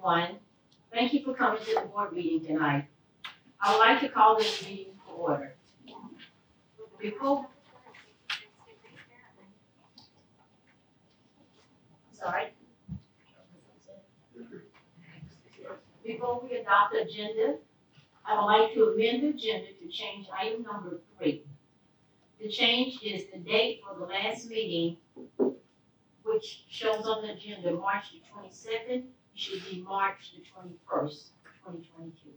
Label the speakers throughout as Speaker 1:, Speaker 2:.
Speaker 1: everyone. Thank you for coming to the board meeting tonight. I would like to call this meeting to order. Before we adopt the agenda, I would like to amend the agenda to change item number 3. The change is the date for the last meeting, which shows on the agenda March the 22nd. It should be March the 21st, 2022.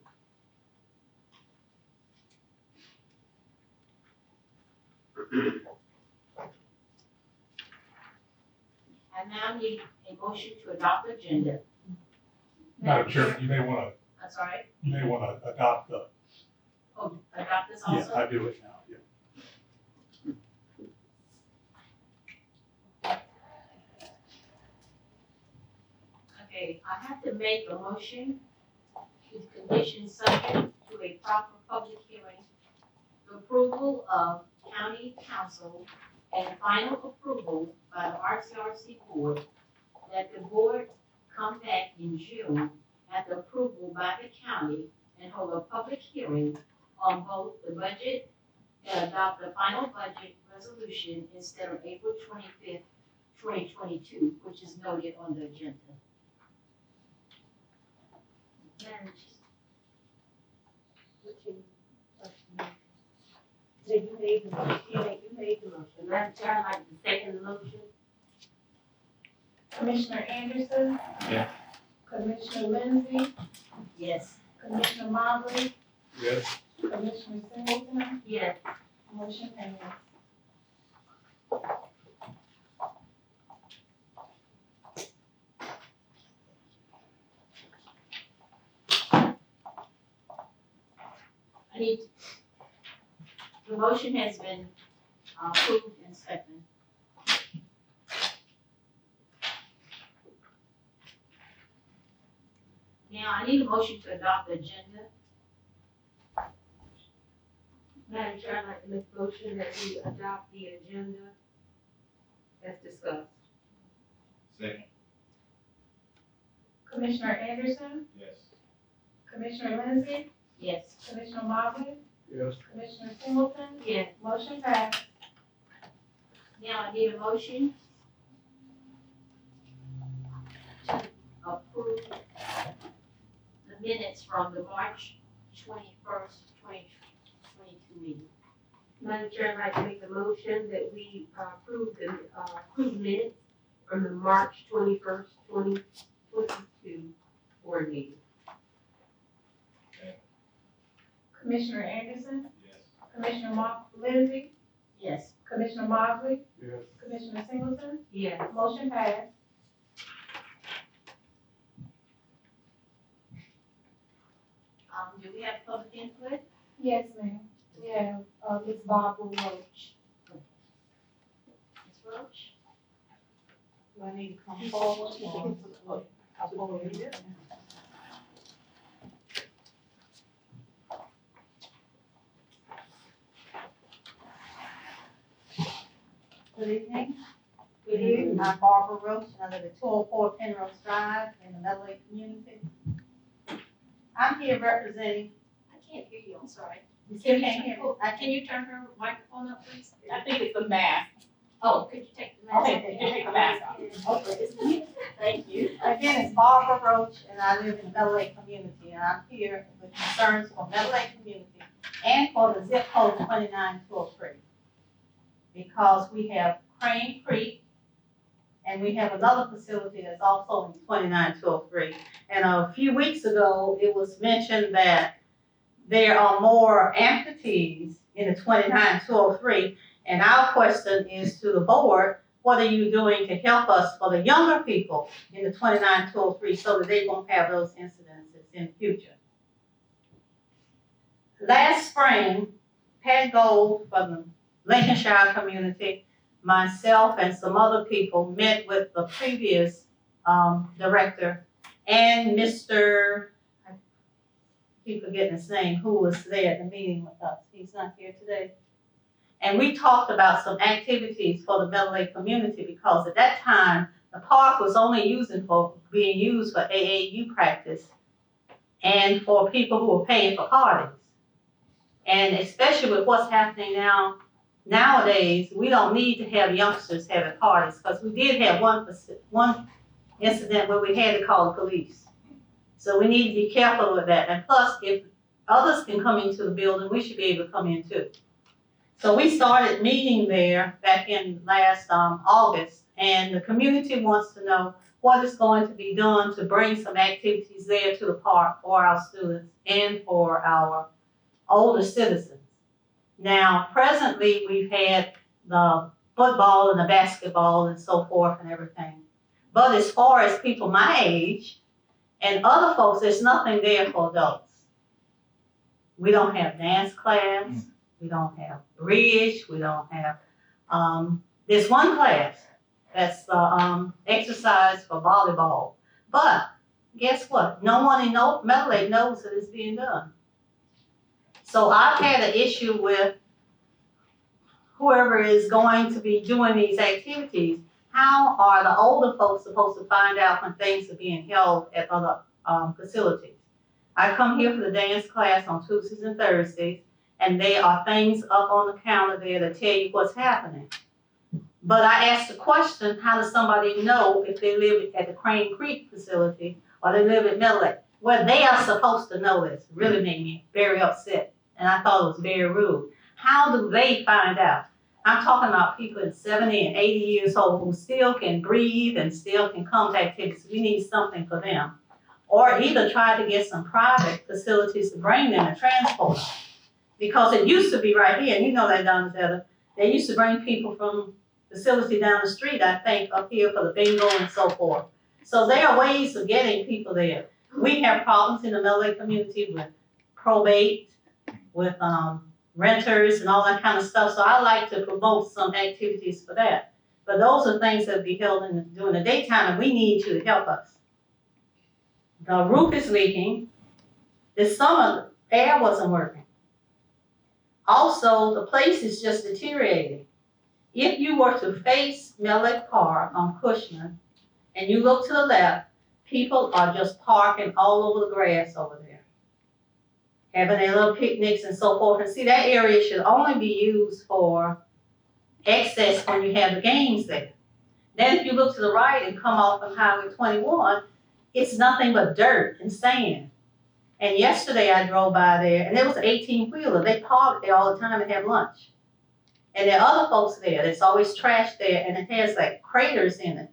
Speaker 1: I now need a motion to adopt the agenda.
Speaker 2: Madam Chair, you may want
Speaker 1: I'm sorry?
Speaker 2: to adopt the,
Speaker 1: Adopt this also?
Speaker 2: yes, I do it now, yeah.
Speaker 1: Okay, I have to make a motion with conditions subject to a proper public hearing, the approval of county council, and final approval by the Rcrc board, that the board come back in June after approval by the county and hold a public hearing on both the budget and adopt the final budget resolution instead of April 25th, 2022, which is noted on the agenda.
Speaker 3: So you made the motion, you made the motion.
Speaker 1: Madam Chair, I'd like to second the motion.
Speaker 3: Commissioner Anderson?
Speaker 2: Yeah.
Speaker 3: Commissioner Lindsey?
Speaker 1: Yes.
Speaker 3: Commissioner Mobley?
Speaker 2: Yes.
Speaker 3: Commissioner Singleton?
Speaker 1: Yes.
Speaker 3: Motion passes.
Speaker 1: The motion has been approved and seconded. Now, I need a motion to adopt the agenda.
Speaker 4: Madam Chair, I'd like to make a motion that we adopt the agenda as discussed.
Speaker 5: Second.
Speaker 3: Commissioner Anderson?
Speaker 5: Yes.
Speaker 3: Commissioner Lindsey?
Speaker 1: Yes.
Speaker 3: Commissioner Mobley?
Speaker 2: Yes.
Speaker 3: Commissioner Singleton?
Speaker 1: Yes.
Speaker 3: Motion passed.
Speaker 1: Now, I need a motion to approve the minutes from the March 21st, 2022 meeting.
Speaker 4: Madam Chair, I'd like to make a motion that we approve the approved minutes from the March 21st, 2022 board meeting.
Speaker 3: Commissioner Anderson?
Speaker 5: Yes.
Speaker 3: Commissioner Lindsey?
Speaker 1: Yes.
Speaker 3: Commissioner Mobley?
Speaker 2: Yes.
Speaker 3: Commissioner Singleton?
Speaker 4: Yes.
Speaker 3: Motion passed.
Speaker 1: Do we have public input?
Speaker 3: Yes, ma'am. We have, Ms. Barbara Roach.
Speaker 1: Ms. Roach?
Speaker 3: Do I need to come forward?
Speaker 6: Good evening.
Speaker 4: Good evening.
Speaker 6: I'm Barbara Roach, and I live at 204 Penrose Drive in the Meadow Lake community. I'm here representing,
Speaker 1: I can't hear you, I'm sorry.
Speaker 6: you still can't hear me?
Speaker 1: Can you turn her microphone up, please?
Speaker 7: I think it's the mask.
Speaker 1: Oh, could you take the mask?
Speaker 6: Okay,
Speaker 7: you take the mask off.
Speaker 6: Okay.
Speaker 1: Thank you.
Speaker 6: Again, it's Barbara Roach, and I live in the Meadow Lake community, and I'm here with concerns for Meadow Lake community and for the zip code 29203. Because we have Crane Creek, and we have another facility that's also in 29203. And a few weeks ago, it was mentioned that there are more amputees in the 29203. And our question is to the board, what are you doing to help us for the younger people in the 29203 so that they won't have those incidences in the future? Last spring, Pat Gold from the Lincolnshire community, myself and some other people met with the previous director and Mr. I keep forgetting his name, who was there at the meeting with us. He's not here today. And we talked about some activities for the Meadow Lake community because at that time, the park was only being used for AAU practice and for people who were paying for parties. And especially with what's happening nowadays, we don't need to have youngsters having parties, because we did have one incident where we had to call the police. So we need to be careful with that. And plus, if others can come into the building, we should be able to come in too. So we started meeting there back in last August, and the community wants to know what is going to be done to bring some activities there to the park for our students and for our older citizens. Now, presently, we've had the football and the basketball and so forth and everything. But as far as people my age and other folks, there's nothing there for adults. We don't have dance class. We don't have bridge. We don't have, there's one class that's exercise for volleyball. But guess what? No one in Meadow Lake knows that it's being done. So I've had an issue with whoever is going to be doing these activities. How are the older folks supposed to find out when things are being held at other facilities? I come here for the dance class on Tuesdays and Thursdays, and there are things up on the counter there that tell you what's happening. But I asked the question, how does somebody know if they live at the Crane Creek facility or they live at Meadow Lake? Well, they are supposed to know this. It really made me very upset, and I thought it was very rude. How do they find out? I'm talking about people in 70 and 80 years old who still can breathe and still can come to activities. We need something for them. Or either try to get some private facilities to bring them and transport them. Because it used to be right here, and you know that, Donna Zetta, they used to bring people from facility down the street, I think, up here for the bingo and so forth. So there are ways of getting people there. We have problems in the Meadow Lake community with probate, with renters and all that kind of stuff. So I like to promote some activities for that. But those are things that be held during the daytime, and we need you to help us. The roof is leaking. This summer, the air wasn't working. Also, the place is just deteriorating. If you were to face Meadow Lake Park on Cushman, and you look to the left, people are just parking all over the grass over there, having their little picnics and so forth. And see, that area should only be used for access when you have the games there. Then if you look to the right and come off of Highway 21, it's nothing but dirt and sand. And yesterday I drove by there, and there was an 18-wheeler. They park there all the time and have lunch. And there are other folks there. There's always trash there, and it has like craters in it.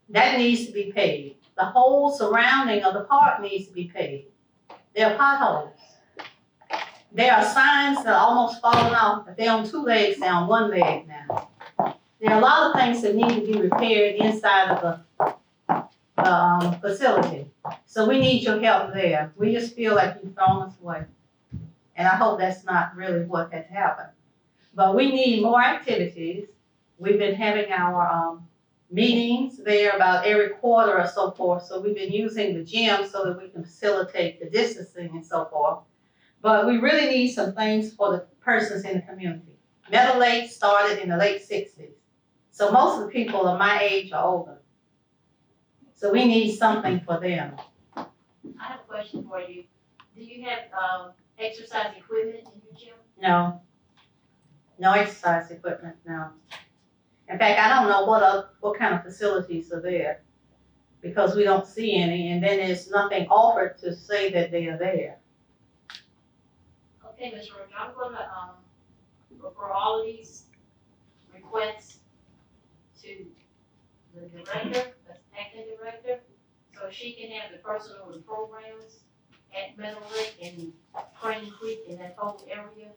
Speaker 6: That needs to be paved. The whole surrounding of the park needs to be paved. There are potholes. There are signs that are almost falling off. If they're on two legs, they're on one leg now. There are a lot of things that need to be repaired inside of the facility. So we need your help there. We just feel like you've thrown us away. And I hope that's not really what has happened. But we need more activities. We've been having our meetings there about every quarter or so forth. So we've been using the gym so that we can facilitate the distancing and so forth. But we really need some things for the persons in the community. Meadow Lake started in the late 60s. So most of the people of my age are older. So we need something for them.
Speaker 1: I have a question for you. Do you have exercise equipment in your gym?
Speaker 6: No. No exercise equipment, no. In fact, I don't know what kind of facilities are there because we don't see any, and then there's nothing offered to say that they are there.
Speaker 1: Okay, Ms. Roach, I'm gonna refer all of these requests to the director, the acting director, so she can have the personal programs at Meadow Lake and Crane Creek in that whole area.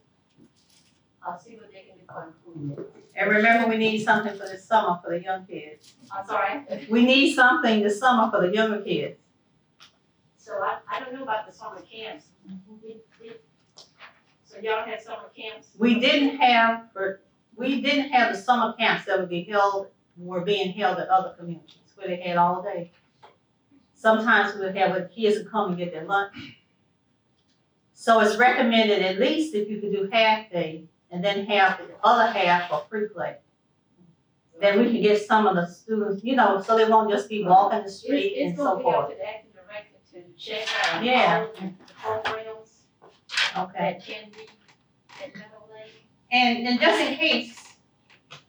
Speaker 1: I'll see what they can do for improvement.
Speaker 6: And remember, we need something for this summer for the young kids.
Speaker 1: I'm sorry.
Speaker 6: We need something this summer for the younger kids.
Speaker 1: So I don't know about the summer camps. So y'all have summer camps?
Speaker 6: We didn't have the summer camps that were being held at other communities where they had all day. Sometimes we would have where the kids would come and get their lunch. So it's recommended at least if you could do half day and then have the other half for free play. then we can get some of the students, you know, so they won't just be walking the street and
Speaker 1: It's
Speaker 6: so
Speaker 1: gonna be up
Speaker 6: forth.
Speaker 1: to the acting director to check out
Speaker 6: Yeah.
Speaker 1: all the programs
Speaker 6: Okay.
Speaker 1: that can be at Meadow Lake.
Speaker 6: And just in case,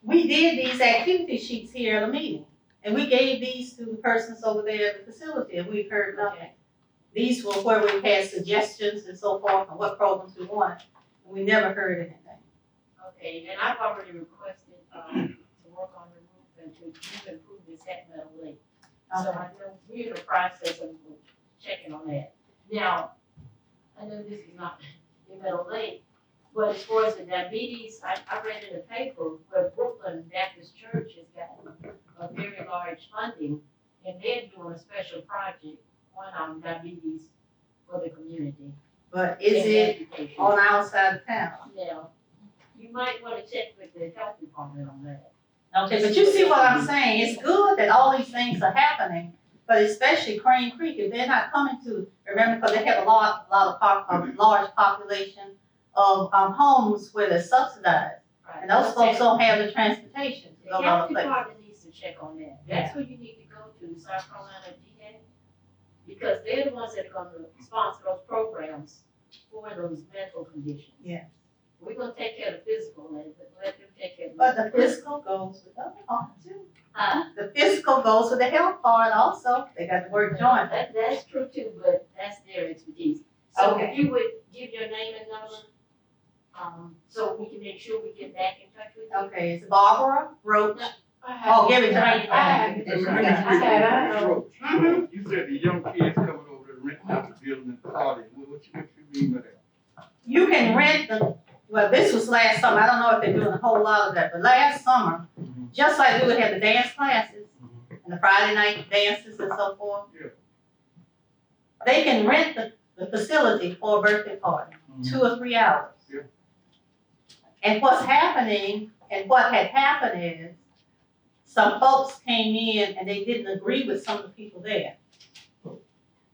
Speaker 6: we did these activity sheets here at a meeting, and we gave these to the persons over there at the facility, and we've heard nothing. These were where we had suggestions and so forth, and what programs we wanted, and we never heard anything.
Speaker 1: Okay, and I've already requested, to work on the roof and to do improvements at Meadow Lake. So I know we're in the process of checking on that. Now, I know this is not in Meadow Lake, but as far as the diabetes, I read in the paper where Brooklyn Baptist Church has gotten a very large funding, and they're doing a special project on diabetes for the community.
Speaker 6: But is
Speaker 1: and
Speaker 6: it
Speaker 1: education.
Speaker 6: on our side of town?
Speaker 1: Now, you might wanna check with the health department on that.
Speaker 6: Okay, but you see what I'm saying, it's good that all these things are happening, but especially Crane Creek, if they're not coming to, remember, because they have a large population of, homes where they're subsidized,
Speaker 1: Right.
Speaker 6: and those folks don't have the transportation to
Speaker 1: The
Speaker 6: go to
Speaker 1: health
Speaker 6: other places.
Speaker 1: department needs to check on that. That's who you need to go to, South Carolina DA. Because they're the ones that are gonna sponsor those programs for those mental conditions.
Speaker 6: Yeah.
Speaker 1: We're gonna take care of the physical, and let them take care of.
Speaker 6: But the fiscal goes with the other part too.
Speaker 1: Uh,
Speaker 6: The fiscal goes with the health part also, they got to work joint.
Speaker 1: that's true too, but that's their expertise. So
Speaker 6: Okay.
Speaker 1: if you would give your name and number, so we can make sure we get back in touch with you.
Speaker 6: Okay, it's Barbara Roach.
Speaker 3: I have-
Speaker 6: Oh, give it to me.
Speaker 3: I have it. Mhm.
Speaker 5: You said the young kids coming over to rent out the building and party, what you mean by that?
Speaker 6: You can rent well, this was last summer, I don't know if they're doing a whole lot of that, but last summer, just like we would have the dance classes and the Friday night dances and so forth.
Speaker 5: Yeah.
Speaker 6: They can rent the facility for a birthday party, 2 or 3 hours.
Speaker 5: Yeah.
Speaker 6: And what's happening, and what had happened is, some folks came in and they didn't agree with some of the people there.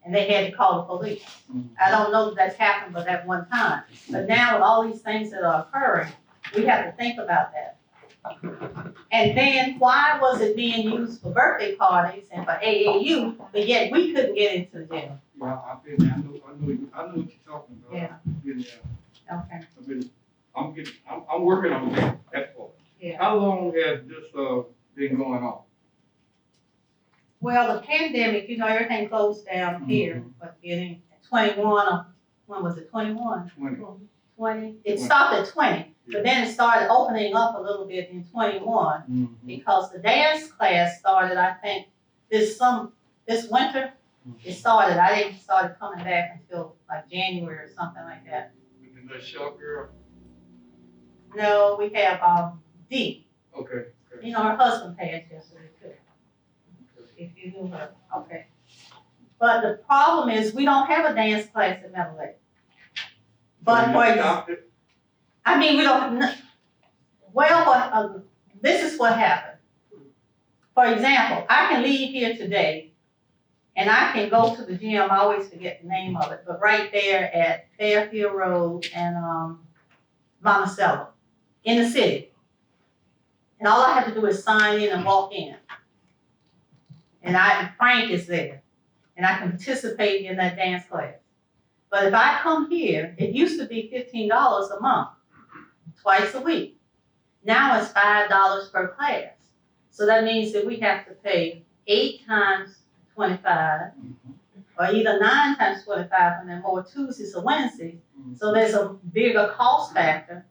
Speaker 6: And they had to call the police. I don't know if that's happened but that one time. But now with all these things that are occurring, we have to think about that. And then why was it being used for birthday parties and for AAU, but yet we couldn't get into the jail?
Speaker 5: Yeah, I've been there, I know what you're talking about.
Speaker 6: Yeah.
Speaker 5: I've been there.
Speaker 6: Okay.
Speaker 5: I'm working on that part.
Speaker 6: Yeah.
Speaker 5: How long has this, been going on?
Speaker 6: Well, the pandemic, you know, everything closed down here, but getting 21, or when was it, 21? 20, it stopped at 20, but then it started opening up a little bit in 21 because the dance class started, I think, this winter. It started, I didn't start coming back until like January or something like that.
Speaker 5: With the short girl?
Speaker 6: No, we have, Dee,
Speaker 5: Okay.
Speaker 6: you know, her husband passed yesterday too. If you knew her, okay. But the problem is, we don't have a dance class at Meadow Lake. But for example, I mean, we don't, well, this is what happened. For example, I can leave here today and I can go to the gym, I always forget the name of it, but right there at Fairfield Road and Monticello in the city. And all I have to do is sign in and walk in. And Frank is there and I can participate in that dance class. But if I come here, it used to be $15 a month, twice a week. Now it's $5 per class. So that means that we have to pay 8 times 25, or either 9 times 25, and then more Tuesdays or Wednesdays. So there's a bigger cost factor.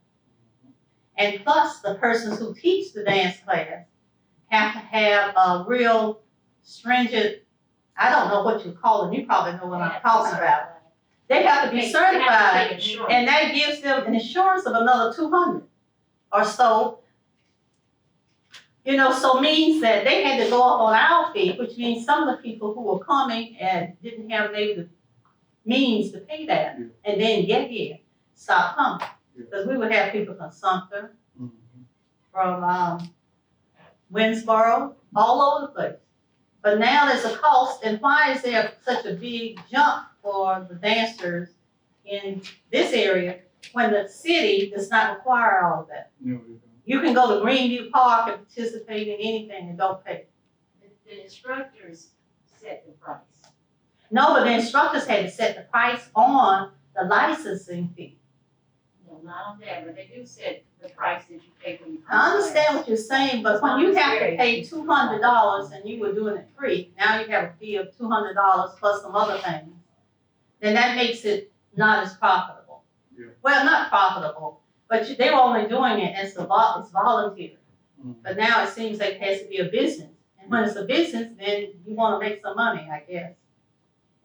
Speaker 6: And plus, the persons who teach the dance class have to have a real stringent, I don't know what you call it, you probably know what I'm talking about. They have to be certified, and that gives them an insurance of another $200 or so. You know, so means that they had to go up on our fee, which means some of the people who were coming and didn't have maybe the means to pay that, and then get here, stop coming. Because we would have people from Sumter, from Winsboro, all over the place. But now there's a cost, and why is there such a big jump for the dancers in this area when the city does not require all of that?
Speaker 5: No, they don't.
Speaker 6: You can go to Greenview Park and participate in anything and don't pay.
Speaker 1: The instructors set the price.
Speaker 6: No, but the instructors had to set the price on the licensing fee.
Speaker 1: No, not on that, but they do set the price that you pay when you come.
Speaker 6: I
Speaker 1: to
Speaker 6: understand
Speaker 1: class.
Speaker 6: what you're saying, but when you have to pay $200 and you were doing it free, now you have a fee of $200 plus some other things, then that makes it not as profitable.
Speaker 5: Yeah.
Speaker 6: Well, not profitable, but they were only doing it as it's voluntary. But now it seems like it has to be a business. And when it's a business, then you wanna make some money, I guess.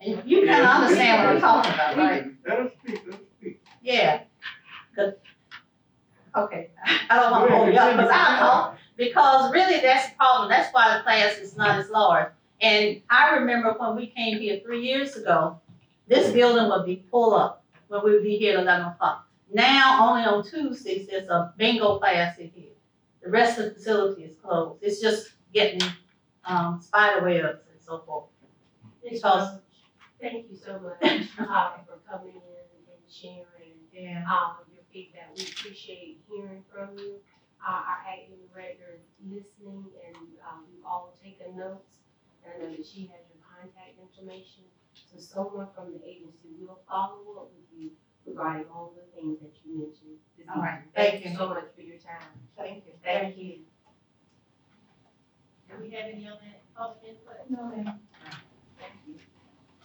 Speaker 6: And you kinda understand what I'm talking about, right?
Speaker 5: Let us speak, let us speak.
Speaker 6: Yeah. Okay, I don't wanna hold you up, because I'll talk, because really that's the problem, that's why the class is not as large. And I remember when we came here 3 years ago, this building would be full up, when we would be here at 11 o'clock. Now, only on Tuesdays, there's a bingo class in here. The rest of the facility is closed, it's just getting, spider webs and so forth. Because,
Speaker 4: Thank you so much, for coming in and sharing,
Speaker 6: yeah.
Speaker 4: your feedback. We appreciate hearing from you. Our acting director is listening and, we've all taken notes. And I know that she has your contact information. So someone from the agency will follow up with you regarding all the things that you mentioned this
Speaker 6: All right,
Speaker 4: evening.
Speaker 6: thank you.
Speaker 4: So much for your time.
Speaker 6: Thank you.
Speaker 4: Thank you.
Speaker 1: Do we have any other public input?
Speaker 3: No, ma'am.
Speaker 1: Thank you.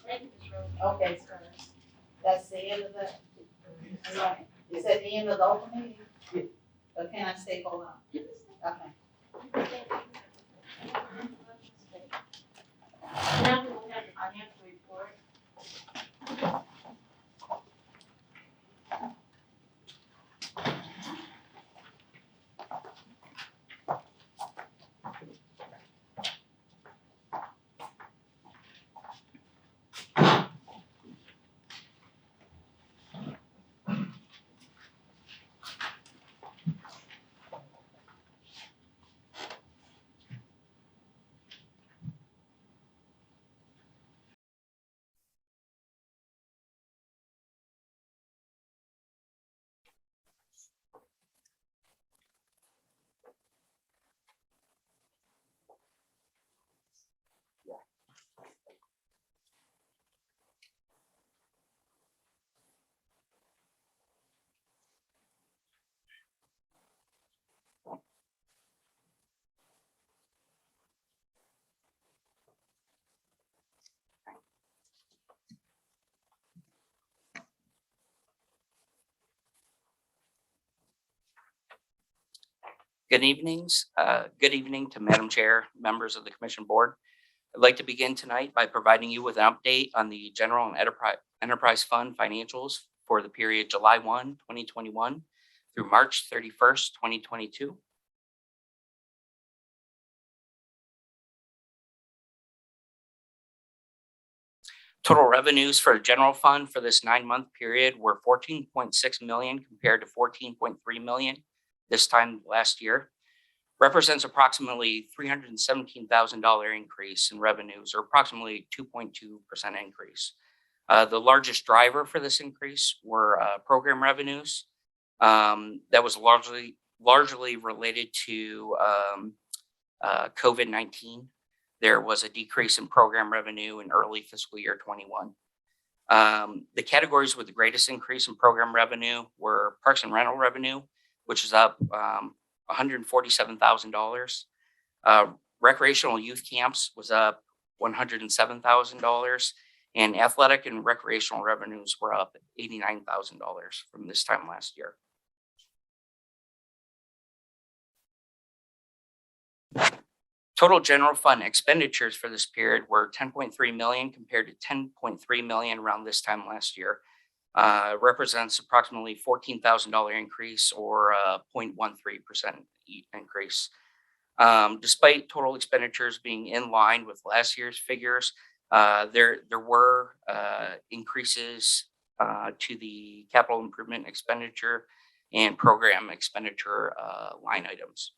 Speaker 1: Thank you, Ms. Rose.
Speaker 6: Okay, sir. That's the end of the, is that the end of the open meeting? Or can I stay for a while? Okay.
Speaker 1: Now we will have the financial report.
Speaker 8: Good evenings. Good evening to Madam Chair, members of the Commission Board. I'd like to begin tonight by providing you with an update on the General and Enterprise Fund financials for the period July 1, 2021 through March 31st, 2022. Total revenues for the general fund for this 9-month period were $14.6 million compared to $14.3 million this time last year. Represents approximately $317,000 increase in revenues, or approximately 2.2% increase. The largest driver for this increase were program revenues. That was largely related to COVID-19. There was a decrease in program revenue in early fiscal year 21. The categories with the greatest increase in program revenue were parks and rental revenue, which is up $147,000. Recreational youth camps was up $107,000, and athletic and recreational revenues were up $89,000 from this time last year. Total general fund expenditures for this period were $10.3 million compared to $10.3 million around this time last year. Represents approximately $14,000 increase or 0.13% increase. Despite total expenditures being in line with last year's figures, there were increases to the capital improvement expenditure and program expenditure line items.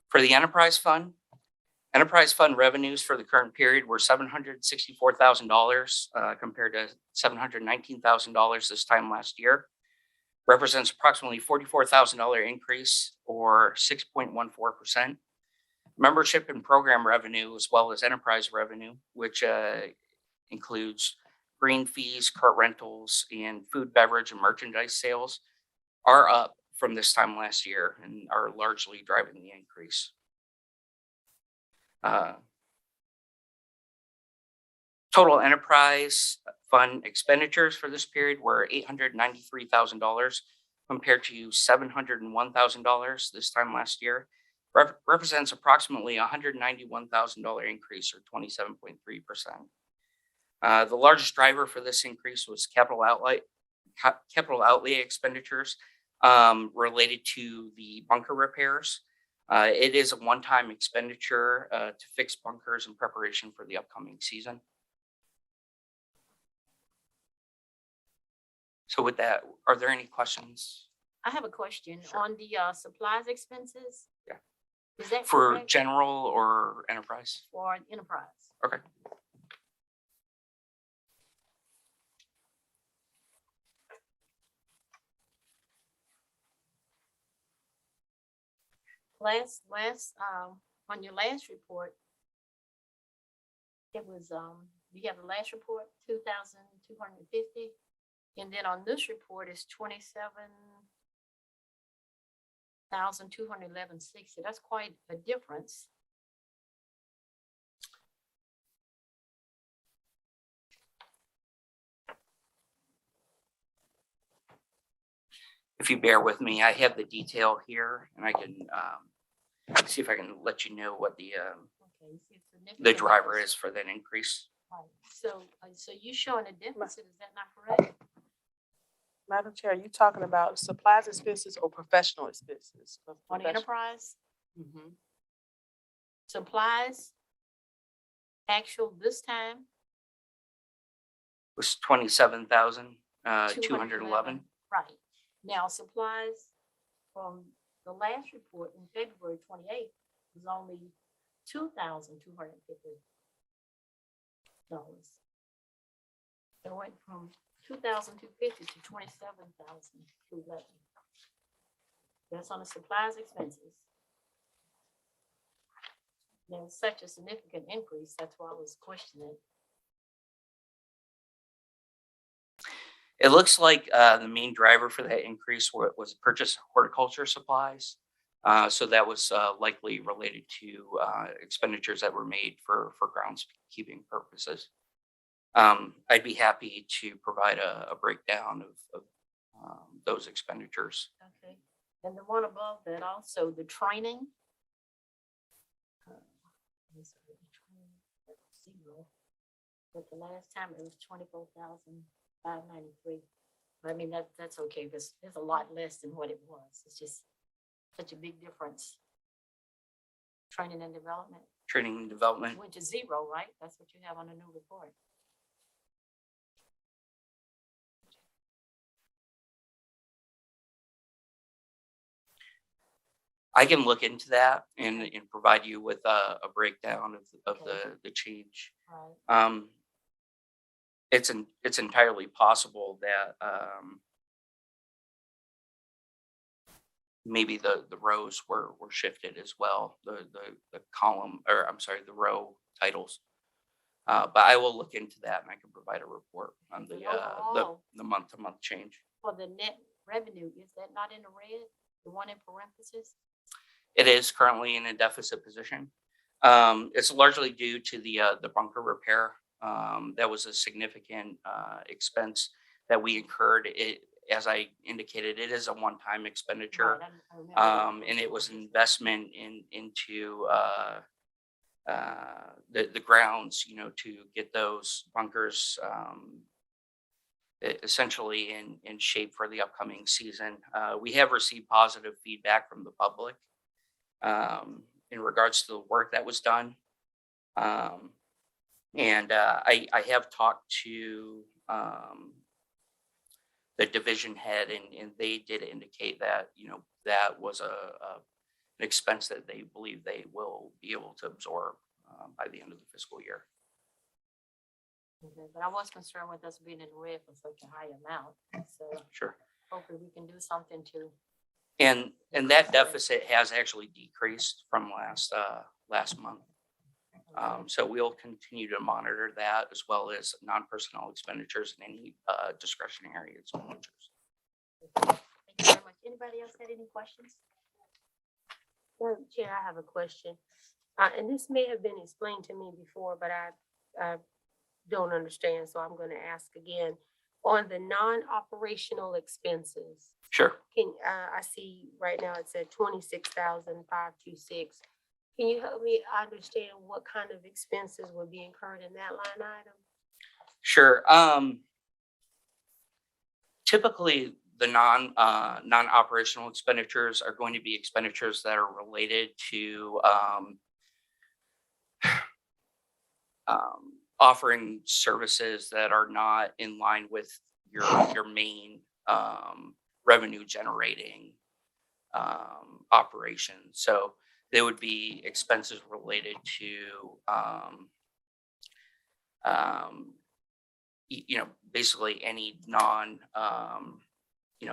Speaker 8: For the enterprise fund, Enterprise fund revenues for the current period were $764,000 compared to $719,000 this time last year. Represents approximately $44,000 increase or 6.14%. Membership and program revenue, as well as enterprise revenue, which includes green fees, cart rentals, and food, beverage, and merchandise sales, are up from this time last year and are largely driving the increase. Total enterprise fund expenditures for this period were $893,000 compared to $701,000 this time last year. Represents approximately $191,000 increase or 27.3%. The largest driver for this increase was capital outlay expenditures related to the bunker repairs. It is a one-time expenditure to fix bunkers in preparation for the upcoming season. So with that, are there any questions?
Speaker 1: I have a question
Speaker 8: Sure.
Speaker 1: on the supplies expenses.
Speaker 8: Yeah.
Speaker 1: Is that
Speaker 8: For
Speaker 1: correct?
Speaker 8: general or enterprise?
Speaker 1: For enterprise?
Speaker 8: Okay.
Speaker 1: On your last report, it was, you have the last report, 2,250. And then on this report is 27,211.60. That's quite a difference.
Speaker 8: If you bear with me, I have the detail here and I can see if I can let you know what the
Speaker 1: Okay, so it's significant
Speaker 8: driver
Speaker 1: difference.
Speaker 8: is for that increase.
Speaker 1: Right. So you showing a deficit, is that not correct?
Speaker 9: Madam Chair, are you talking about supplies expenses or professional expenses?
Speaker 1: On the enterprise,
Speaker 9: Mhm.
Speaker 1: supplies, actual this time,
Speaker 8: Was 27,211.
Speaker 1: Right. Now, supplies from the last report in February 28th was only $2,250. It went from 2,250 to 27,211. That's on the supplies expenses. There's such a significant increase, that's why I was questioning.
Speaker 8: It looks like the main driver for that increase was purchase of horticulture supplies. So that was likely related to expenditures that were made for groundskeeping purposes. I'd be happy to provide a breakdown of those expenditures.
Speaker 1: Okay. And the one above that also, the training. Zero. But the last time it was 24,593. I mean, that's okay, because it's a lot less than what it was. It's just such a big difference. Training and development
Speaker 8: Training and development.
Speaker 1: went to zero, right? That's what you have on the new report.
Speaker 8: I can look into that and provide you with a breakdown of
Speaker 1: Okay.
Speaker 8: the change.
Speaker 1: Right.
Speaker 8: It's entirely possible that maybe the rows were shifted as well, the column, or I'm sorry, the row titles. But I will look into that and I can provide a report on
Speaker 1: But
Speaker 8: the
Speaker 1: overall,
Speaker 8: month-to-month change.
Speaker 1: for the net revenue, is that not in the red? The one in parentheses?
Speaker 8: It is currently in a deficit position. It's largely due to the bunker repair. That was a significant expense that we incurred. As I indicated, it is a one-time expenditure.
Speaker 1: Right, I remember that.
Speaker 8: And it was an investment into the grounds, to get those bunkers essentially in shape for the upcoming season. We have received positive feedback from the public in regards to the work that was done. And I have talked to the division head, and they did indicate that, that was an expense that they believe they will be able to absorb by the end of the fiscal year.
Speaker 10: Okay, but I was concerned with us being in the red for such a high amount, so
Speaker 8: Sure.
Speaker 10: hopefully we can do something to.
Speaker 8: And that deficit has actually decreased from last month. So we'll continue to monitor that as well as non-personnel expenditures and any discretionary expenditures.
Speaker 10: Thank you very much. Anybody else had any questions?
Speaker 4: Madam Chair, I have a question. And this may have been explained to me before, but I don't understand, so I'm gonna ask again. On the non-operational expenses,
Speaker 8: Sure.
Speaker 4: I see right now it said 26,526. Can you help me understand what kind of expenses would be incurred in that line item?
Speaker 8: Sure. Typically, the non-operational expenditures are going to be expenditures that are related to offering services that are not in line with your main revenue generating operations. So they would be expenses related to basically any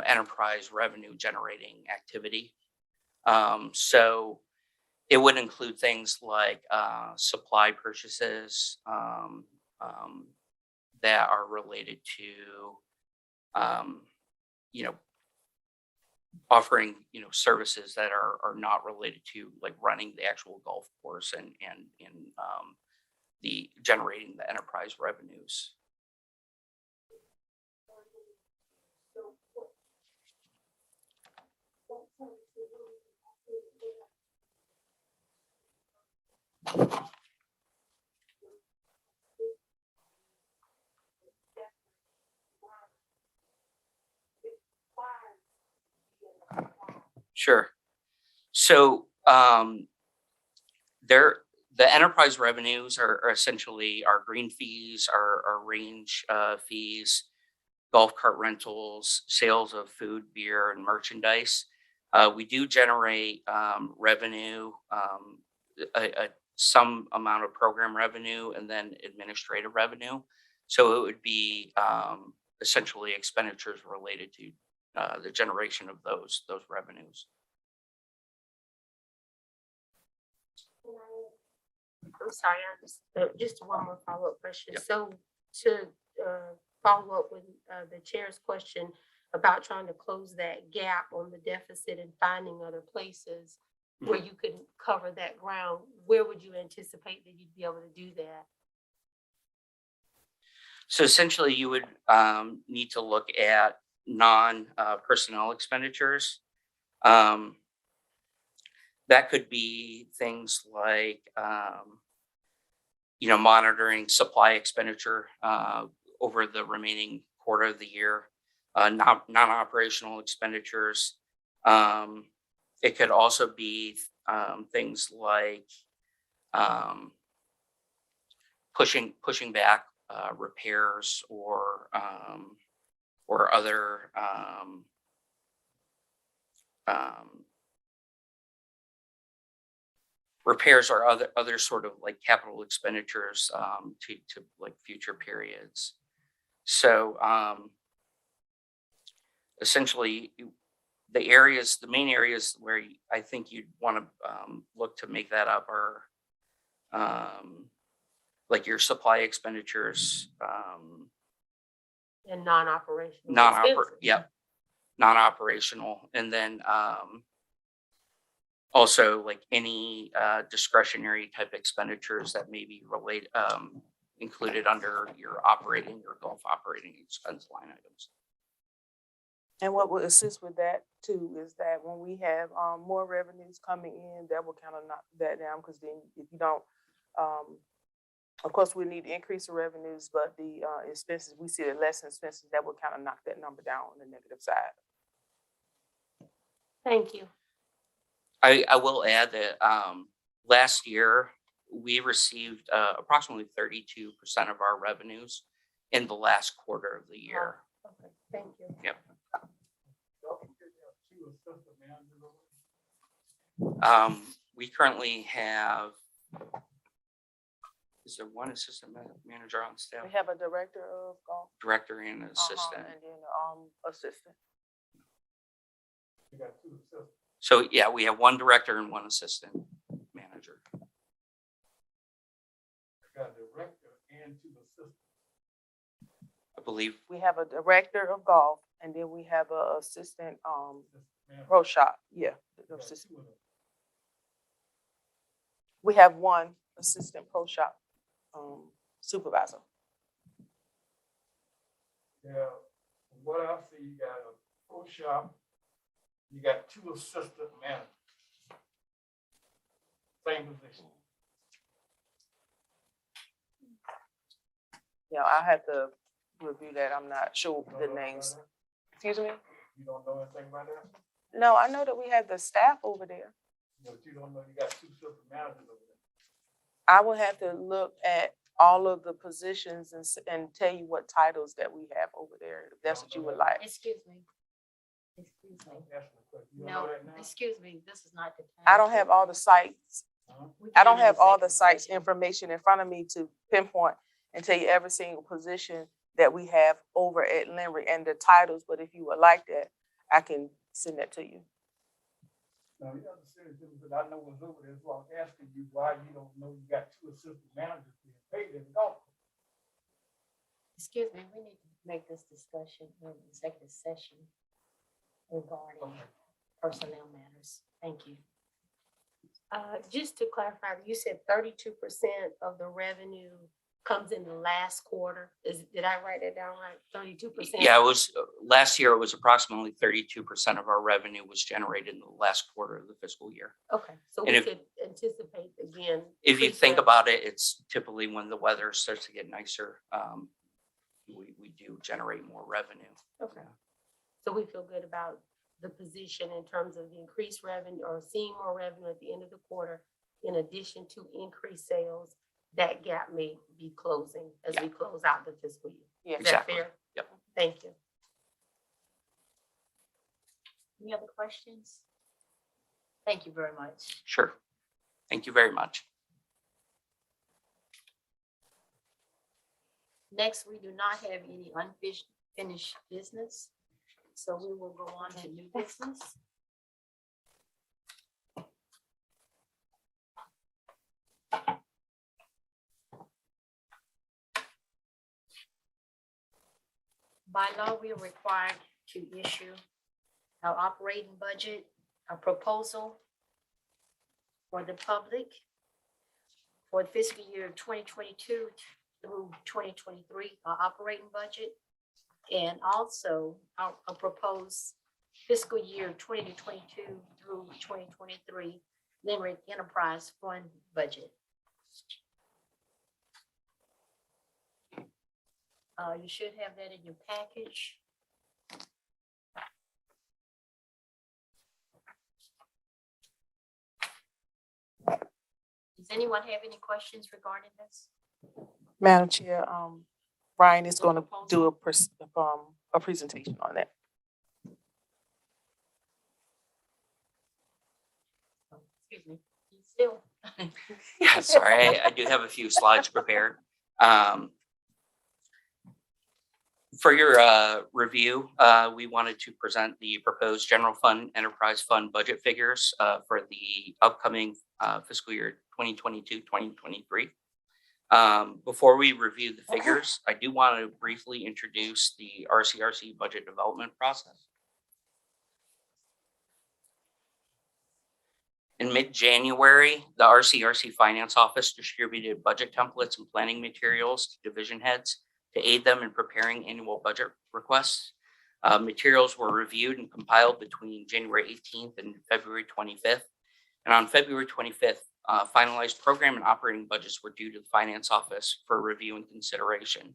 Speaker 8: enterprise revenue generating activity. So it would include things like supply purchases that are related to offering services that are not related to like running the actual golf course and the generating the enterprise revenues. Sure. So the enterprise revenues are essentially our green fees, our range fees, golf cart rentals, sales of food, beer, and merchandise. We do generate revenue, some amount of program revenue, and then administrative revenue. So it would be essentially expenditures related to the generation of those revenues.
Speaker 4: I'm sorry, just one more follow-up question. Yep. So to follow up with the chair's question about trying to close that gap on the deficit and finding other places where you could cover that ground, where would you anticipate that you'd be able to do that?
Speaker 8: So essentially you would need to look at non-personnel expenditures. That could be things like, monitoring supply expenditure over the remaining quarter of the year, non-operational expenditures. It could also be things like pushing back repairs or other repairs or other sort of like capital expenditures to like future periods. So essentially the main areas where I think you'd want to look to make that up are like your supply expenditures,
Speaker 4: and non-operational.
Speaker 8: Non-operational, and then also like any discretionary type expenditures that may be included under your golf operating expense line items.
Speaker 9: And what will assist with that too is that when we have more revenues coming in, that will kind of knock that down, because then if you don't, of course we need to increase the revenues, but the expenses, we see the less expenses, that will kind of knock that number down on the negative side.
Speaker 4: Thank you.
Speaker 8: I will add that last year we received approximately 32% of our revenues in the last quarter of the year.
Speaker 4: Okay, thank you.
Speaker 8: Yep. We currently have, is there one assistant manager on staff?
Speaker 9: We have a director of golf.
Speaker 8: Director and an assistant.
Speaker 9: And then, assistant.
Speaker 2: You got two assistants.
Speaker 8: So yeah, we have one director and one assistant manager.
Speaker 2: You got a director and two assistants.
Speaker 8: I believe,
Speaker 9: We have a director of golf, and then we have a assistant,
Speaker 2: Manager.
Speaker 9: pro shop, yeah.
Speaker 2: You got
Speaker 9: assistant.
Speaker 2: two of them.
Speaker 9: We have one assistant pro shop, supervisor.
Speaker 5: Yeah, from what I see, you got a pro shop, you got two assistant managers. Same position.
Speaker 9: Yeah, I had to review that, I'm not sure
Speaker 5: You don't
Speaker 9: the
Speaker 5: know anything
Speaker 9: names.
Speaker 5: about that?
Speaker 9: Excuse me?
Speaker 5: You don't know anything about that?
Speaker 9: No, I know that we have the staff over there.
Speaker 5: But you don't know you got two assistant managers over there.
Speaker 9: I will have to look at all of the positions and tell you what titles that we have over there, if that's what you would like.
Speaker 10: Excuse me. Excuse me.
Speaker 5: I'm asking a question. You don't
Speaker 10: No,
Speaker 5: know that now?
Speaker 10: excuse me, this is not the time.
Speaker 9: I don't have all the sites,
Speaker 10: We
Speaker 9: I
Speaker 10: can
Speaker 9: don't
Speaker 10: do
Speaker 9: have all the
Speaker 10: executive
Speaker 9: sites
Speaker 10: session.
Speaker 9: information in front of me to pinpoint and tell you every single position that we have over at Lenry and the titles, but if you would like that, I can send that to you.
Speaker 5: No, you understand, but I know what's over there, so I'm asking you why you don't know you got two assistant managers being paid in the golf.
Speaker 10: Excuse me, we need to make this discussion in executive session regarding
Speaker 5: Okay.
Speaker 10: personnel matters. Thank you.
Speaker 4: Just to clarify, you said 32% of the revenue comes in the last quarter. Did I write that down right? 32%?
Speaker 8: yeah, it was, last year it was approximately 32% of our revenue was generated in the last quarter of the fiscal year.
Speaker 4: Okay, so
Speaker 8: And
Speaker 4: we
Speaker 8: if-
Speaker 4: could anticipate again.
Speaker 8: If you
Speaker 4: increased
Speaker 8: think
Speaker 4: revenue.
Speaker 8: about it, it's typically when the weather starts to get nicer, we do generate more revenue.
Speaker 4: Okay. So we feel good about the position in terms of the increased revenue or seeing more revenue at the end of the quarter, in addition to increased sales. That gap may be closing as we close out the fiscal year.
Speaker 9: Yeah.
Speaker 4: Is that
Speaker 8: Exactly.
Speaker 4: fair?
Speaker 8: Yep.
Speaker 4: Thank you.
Speaker 10: Any other questions? Thank you very much.
Speaker 8: Sure. Thank you very much.
Speaker 10: Next, we do not have any unfinished business, so we will go on to new business. By law, we are required to issue our operating budget, a proposal for the public for the fiscal year 2022 through 2023, our operating budget, and also a proposed fiscal year 2022 through 2023 Limerick Enterprise Fund budget. You should have that in your package. Does anyone have any questions regarding this?
Speaker 9: Madam Chair, Ryan is gonna do a presentation on that.
Speaker 10: Excuse me. You still?
Speaker 8: Yeah, sorry, I do have a few slides prepared. For your review, we wanted to present the proposed general fund, enterprise fund budget figures for the upcoming fiscal year 2022-2023. Before we review the figures, I do want to briefly introduce the RCRC budget development process. In mid-January, the RCRC Finance Office distributed budget templates and planning materials to division heads to aid them in preparing annual budget requests. Materials were reviewed and compiled between January 18th and February 25th. And on February 25th, finalized program and operating budgets were due to the Finance Office for review and consideration.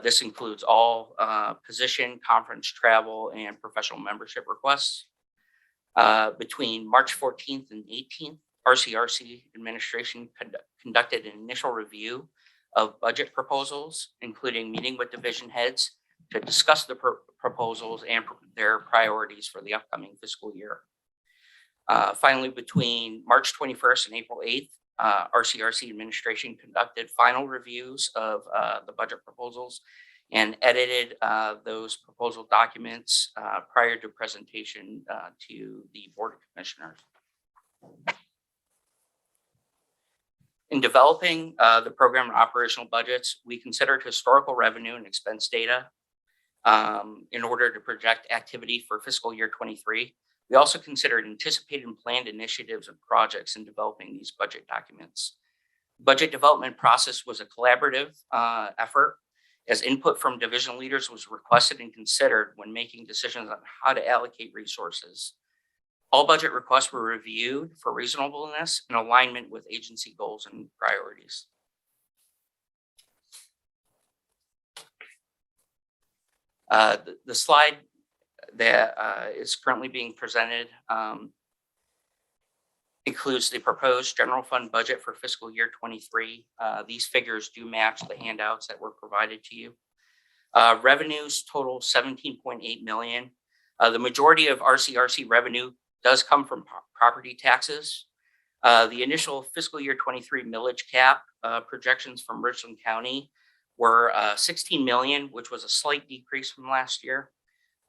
Speaker 8: This includes all position, conference travel, and professional membership requests. Between March 14th and 18th, RCRC administration conducted an initial review of budget proposals, including meeting with division heads to discuss the proposals and their priorities for the upcoming fiscal year. Finally, between March 21st and April 8th, RCRC administration conducted final reviews of the budget proposals and edited those proposal documents prior to presentation to the Board of Commissioners. In developing the program and operational budgets, we considered historical revenue and expense data in order to project activity for fiscal year 23. We also considered anticipated and planned initiatives and projects in developing these budget documents. Budget development process was a collaborative effort, as input from division leaders was requested and considered when making decisions on how to allocate resources. All budget requests were reviewed for reasonableness and alignment with agency goals and priorities. The slide that is currently being presented includes the proposed general fund budget for fiscal year 23. These figures do match the handouts that were provided to you. Revenues total 17.8 million. The majority of RCRC revenue does come from property taxes. The initial fiscal year 23 millage cap projections from Richland County were 16 million, which was a slight decrease from last year,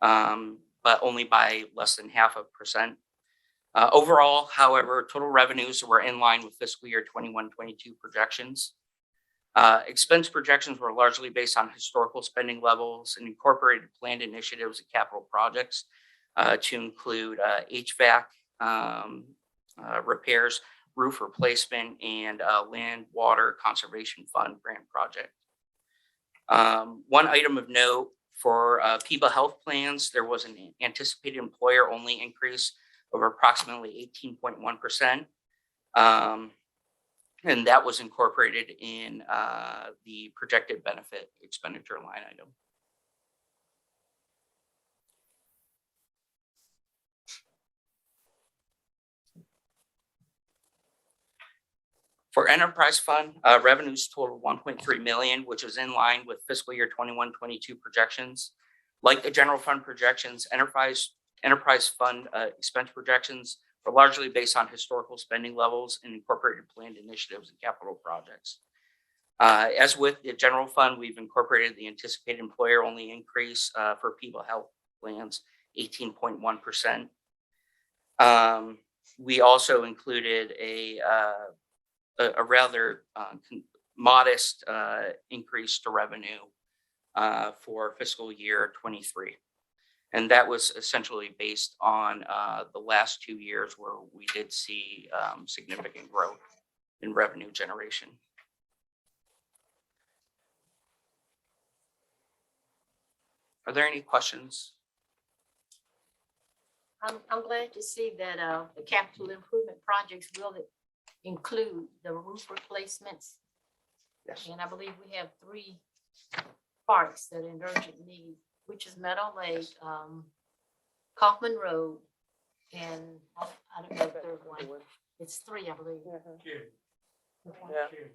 Speaker 8: but only by less than 0.5%. Overall, however, total revenues were in line with fiscal year 21-22 projections. Expense projections were largely based on historical spending levels and incorporated planned initiatives and capital projects to include HVAC repairs, roof replacement, and land water conservation fund grant project. One item of note for PIBA health plans, there was an anticipated employer-only increase of approximately 18.1%. And that was incorporated in the projected benefit expenditure line item. For enterprise fund, revenues totaled 1.3 million, which was in line with fiscal year 21-22 projections. Like the general fund projections, enterprise fund expense projections were largely based on historical spending levels and incorporated planned initiatives and capital projects. As with the general fund, we've incorporated the anticipated employer-only increase for PIBA health plans, 18.1%. We also included a rather modest increase to revenue for fiscal year 23. And that was essentially based on the last 2 years where we did see significant growth in revenue generation. Are there any questions?
Speaker 10: I'm glad to see that the capital improvement projects will include the roof replacements.
Speaker 8: Yes.
Speaker 10: And I believe we have 3 parks that are in urgent need, which is Meadow Lake, Kaufman Road, and I don't know the third one. It's 3, I believe.
Speaker 2: Kid.
Speaker 9: Yeah.
Speaker 2: Kid.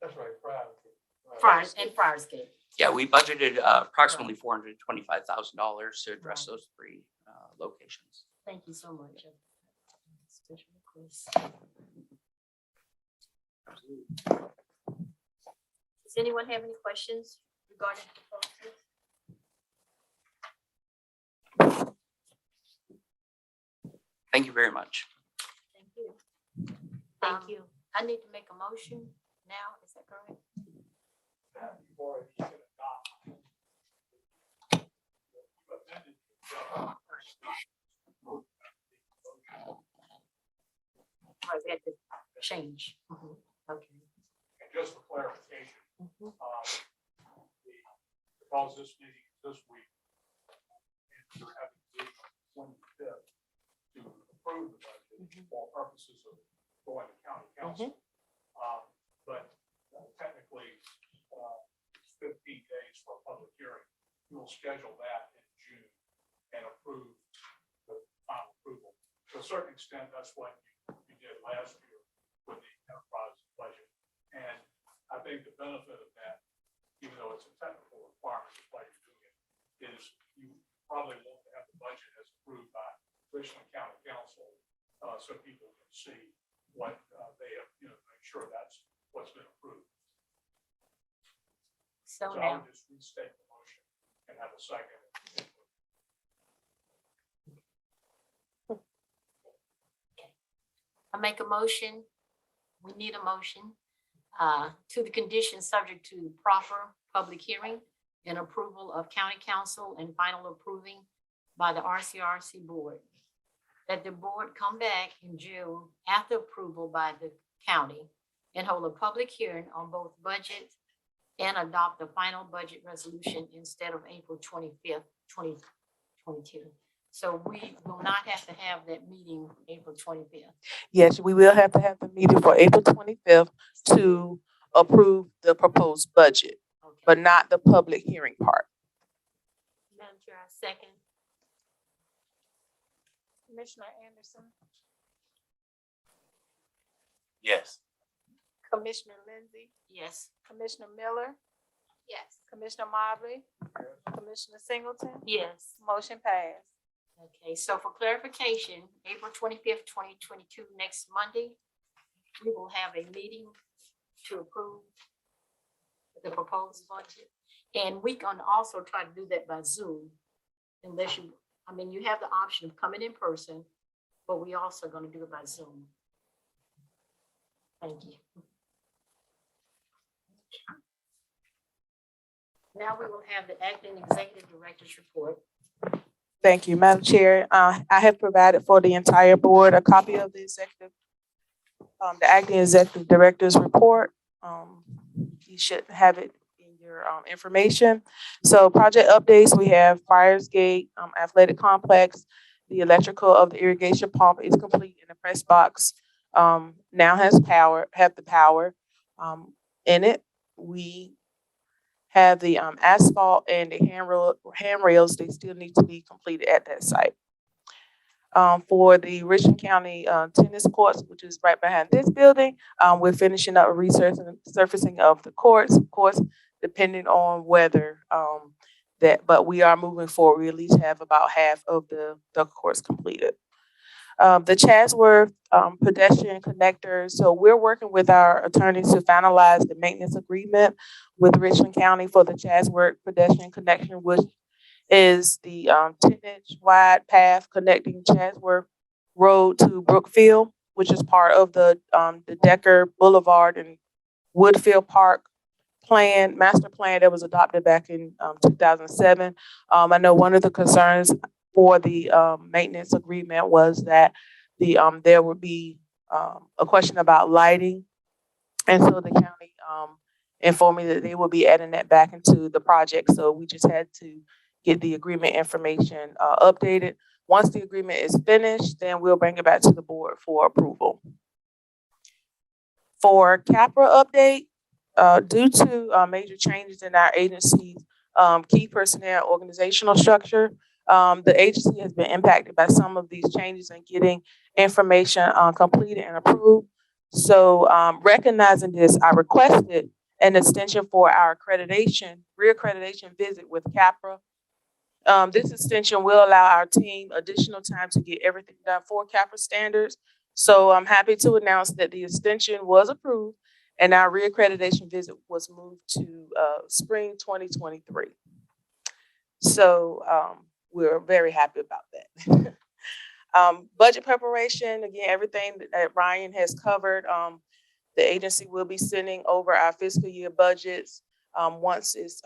Speaker 2: That's right, Friday.
Speaker 10: Friars Gate.
Speaker 8: Yeah, we budgeted approximately $425,000 to address those 3 locations.
Speaker 10: Thank you so much. Special request. Does anyone have any questions regarding the proposals?
Speaker 8: Thank you very much.
Speaker 10: Thank you. Thank you. I need to make a motion now. Is that correct?
Speaker 2: Before you can adopt.
Speaker 10: Right, we had to change. Okay.
Speaker 2: And just for clarification, because this meeting is this week, and you're having to do 25th to approve the budget for purposes of going to county council. But technically, 15 days for a public hearing. You will schedule that in June and approve the final approval. To a certain extent, that's what you did last year with the enterprise budget. And I think the benefit of that, even though it's a technical requirement, why you're doing it, is you probably want to have the budget as approved by Rich so people can see what they have, make sure that's what's been approved.
Speaker 10: So
Speaker 2: So
Speaker 10: now,
Speaker 2: I'll just restate the motion and have a second.
Speaker 10: I make a motion, we need a motion, to the conditions subject to proper public hearing and approval of county council and final approving by the Rcrc board. That the board come back in June after approval by the county and hold a public hearing on both budget and adopt the final budget resolution instead of April 25th, 2022. So we will not have to have that meeting April 25th.
Speaker 9: Yes, we will have to have the meeting for April 25th to approve the proposed budget,
Speaker 10: Okay.
Speaker 9: but not the public hearing part.
Speaker 10: Madam Chair, I second.
Speaker 7: Commissioner Anderson,
Speaker 11: Yes.
Speaker 7: Commissioner Lindsey,
Speaker 10: Yes.
Speaker 7: Commissioner Miller,
Speaker 10: Yes.
Speaker 7: Commissioner Mobley, Commissioner Singleton,
Speaker 10: Yes.
Speaker 7: motion passed.
Speaker 10: Okay, so for clarification, April 25th, 2022, next Monday, we will have a meeting to approve the proposed budget. And we can also try to do that by Zoom, unless you, you have the option of coming in person, but we also going to do it by Zoom. Thank you. Now we will have the acting executive director's report.
Speaker 9: Thank you, Madam Chair. I have provided for the entire board a copy of the the acting executive director's report. You should have it in your information. So project updates, we have Friars Gate Athletic Complex. The electrical of the irrigation pump is complete and the press box now has the power in it. We have the asphalt and the handrails, they still need to be completed at that site. For the Richland County tennis courts, which is right behind this building, we're finishing up resurfacing of the courts, of course, depending on weather. But we are moving forward. We at least have about half of the courts completed. The Chatsworth pedestrian connector. So we're working with our attorneys to finalize the maintenance agreement with Richland County for the Chatsworth pedestrian connection, which is the 10-inch wide path connecting Chatsworth Road to Brookfield, which is part of the Decker Boulevard and Woodfield Park master plan that was adopted back in 2007. I know one of the concerns for the maintenance agreement was that there would be a question about lighting. And so the county informed me that they will be adding that back into the project. So we just had to get the agreement information updated. Once the agreement is finished, then we'll bring it back to the board for approval. For Capra update, due to major changes in our agency's key personnel organizational structure, the agency has been impacted by some of these changes in getting information completed and approved. So recognizing this, I requested an extension for our reaccreditation visit with Capra. This extension will allow our team additional time to get everything done for Capra standards. So I'm happy to announce that the extension was approved and our reaccreditation visit was moved to spring 2023. So we're very happy about that. Budget preparation, again, everything that Ryan has covered. The agency will be sending over our fiscal year budgets once it's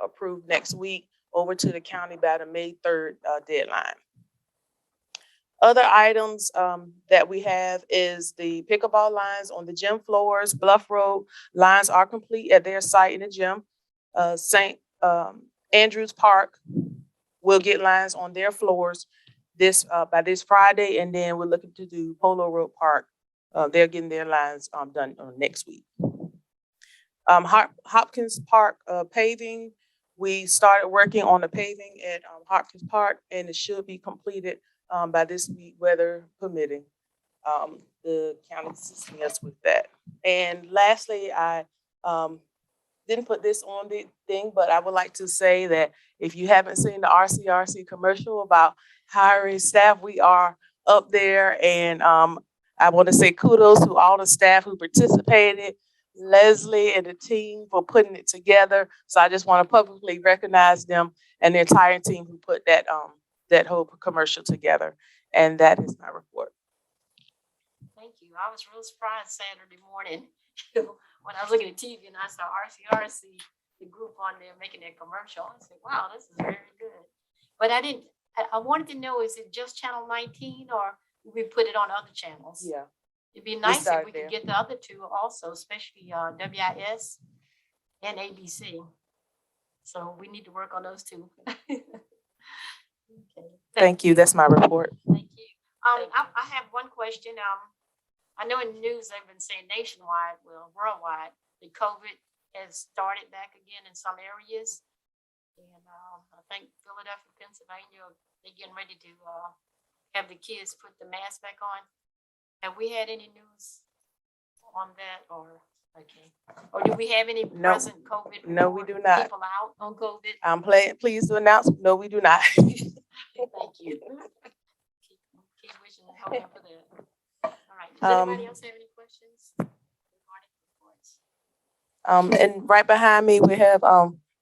Speaker 9: approved next week over to the county by the May 3rd deadline. Other items that we have is the pickleball lines on the gym floors. Bluff Road lines are complete at their site in the gym. St. Andrews Park will get lines on their floors by this Friday, and then we're looking to do Polo Road Park. They're getting their lines done next week. Hopkins Park paving. We started working on the paving at Hopkins Park, and it should be completed by this week, weather permitting. The county assisting us with that. And lastly, I didn't put this on the thing, but I would like to say that if you haven't seen the Rcrc commercial about hiring staff, we are up there. And I want to say kudos to all the staff who participated, Leslie and the team for putting it together. So I just want to publicly recognize them and the entire team who put that whole commercial together. And that is my report.
Speaker 10: Thank you. I was real surprised Saturday morning when I was looking at TV and I saw Rcrc, the group on there making that commercial. I said, wow, this is very good. But I wanted to know, is it just channel 19 or we put it on other channels?
Speaker 9: Yeah.
Speaker 10: It'd be nice if
Speaker 9: started
Speaker 10: we
Speaker 9: there.
Speaker 10: could get the other two also, especially WIS and ABC. So we need to work on those two. Okay.
Speaker 9: Thank you. That's my report.
Speaker 10: Thank you. I have one question. I know in the news they've been saying nationwide, well, worldwide, the COVID has started back again in some areas. And I think Philadelphia, Pennsylvania, they're getting ready to have the kids put the mask back on. Have we had any news on that or, okay. Or do we have any
Speaker 9: No.
Speaker 10: present COVID?
Speaker 9: No, we do
Speaker 10: report,
Speaker 9: not.
Speaker 10: People out on COVID?
Speaker 9: I'm pleased to announce, no, we do not.
Speaker 10: Thank you. Keep wishing to help out for that. All right. Does anybody else have any questions regarding reports?
Speaker 9: And right behind me, we have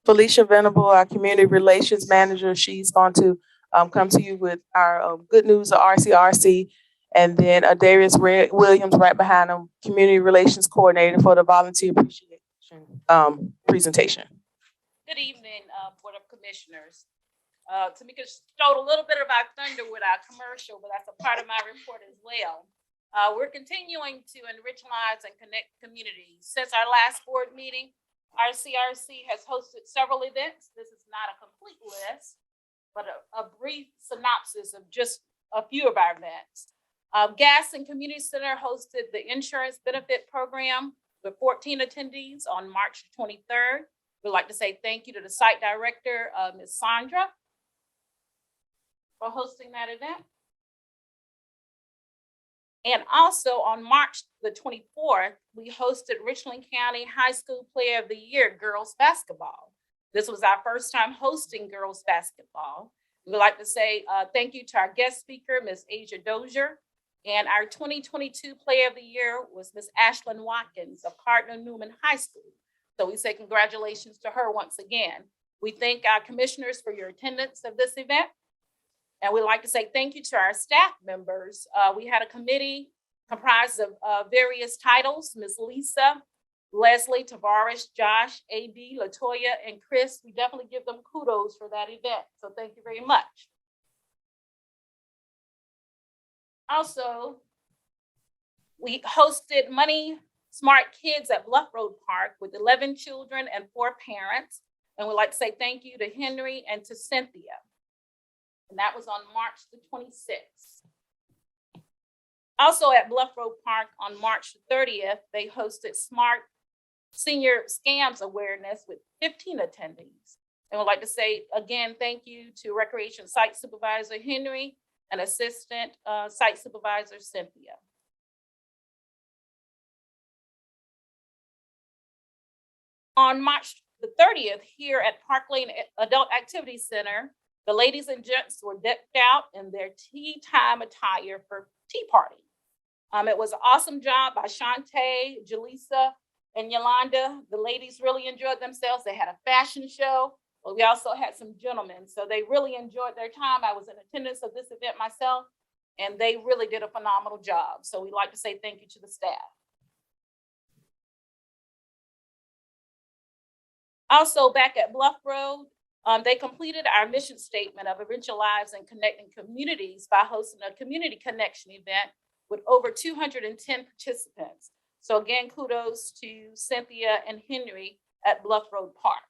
Speaker 9: Felicia Venable, our community relations manager. She's going to come to you with our good news of RCRC. And then Darius Williams right behind him, community relations coordinator for the volunteer appreciation presentation.
Speaker 11: Good evening, Board of Commissioners. Tamika stole a little bit of our thunder with our commercial, but that's a part of my report as well. We're continuing to enrich lives and connect communities. Since our last board meeting, Rcrc has hosted several events. This is not a complete list, but a brief synopsis of just a few of our events. Gaston Community Center hosted the insurance benefit program with 14 attendees on March 23rd. We'd like to say thank you to the site director, Ms. Sandra, for hosting that event. And also on March the 24th, we hosted Richland County High School Player of the Year girls basketball. This was our first time hosting girls basketball. We'd like to say thank you to our guest speaker, Ms. Asia Dozier. And our 2022 Player of the Year was Ms. Ashlyn Watkins of Cardinal Newman High School. So we say congratulations to her once again. We thank our commissioners for your attendance of this event. And we'd like to say thank you to our staff members. We had a committee comprised of various titles, Ms. Lisa, Leslie, Tavares, Josh, AB, Latoya, and Chris. We definitely give them kudos for that event. So thank you very much. Also, we hosted Money Smart Kids at Bluff Road Park with 11 children and 4 parents. And we'd like to say thank you to Henry and to Cynthia. And that was on March the 26th. Also at Bluff Road Park on March 30th, they hosted Smart Senior Scams Awareness with 15 attendees. And we'd like to say again, thank you to Recreation Site Supervisor Henry and Assistant Site Supervisor Cynthia. On March the 30th, here at Park Lane Adult Activity Center, the ladies and gents were decked out in their tea time attire for tea party. It was an awesome job by Shantae, Jaleesa, and Yolanda. The ladies really enjoyed themselves. They had a fashion show, but we also had some gentlemen. So they really enjoyed their time. I was in attendance of this event myself, and they really did a phenomenal job. So we'd like to say thank you to the staff. Also back at Bluff Road, they completed our mission statement of enriching lives and connecting communities by hosting a community connection event with over 210 participants. So again, kudos to Cynthia and Henry at Bluff Road Park.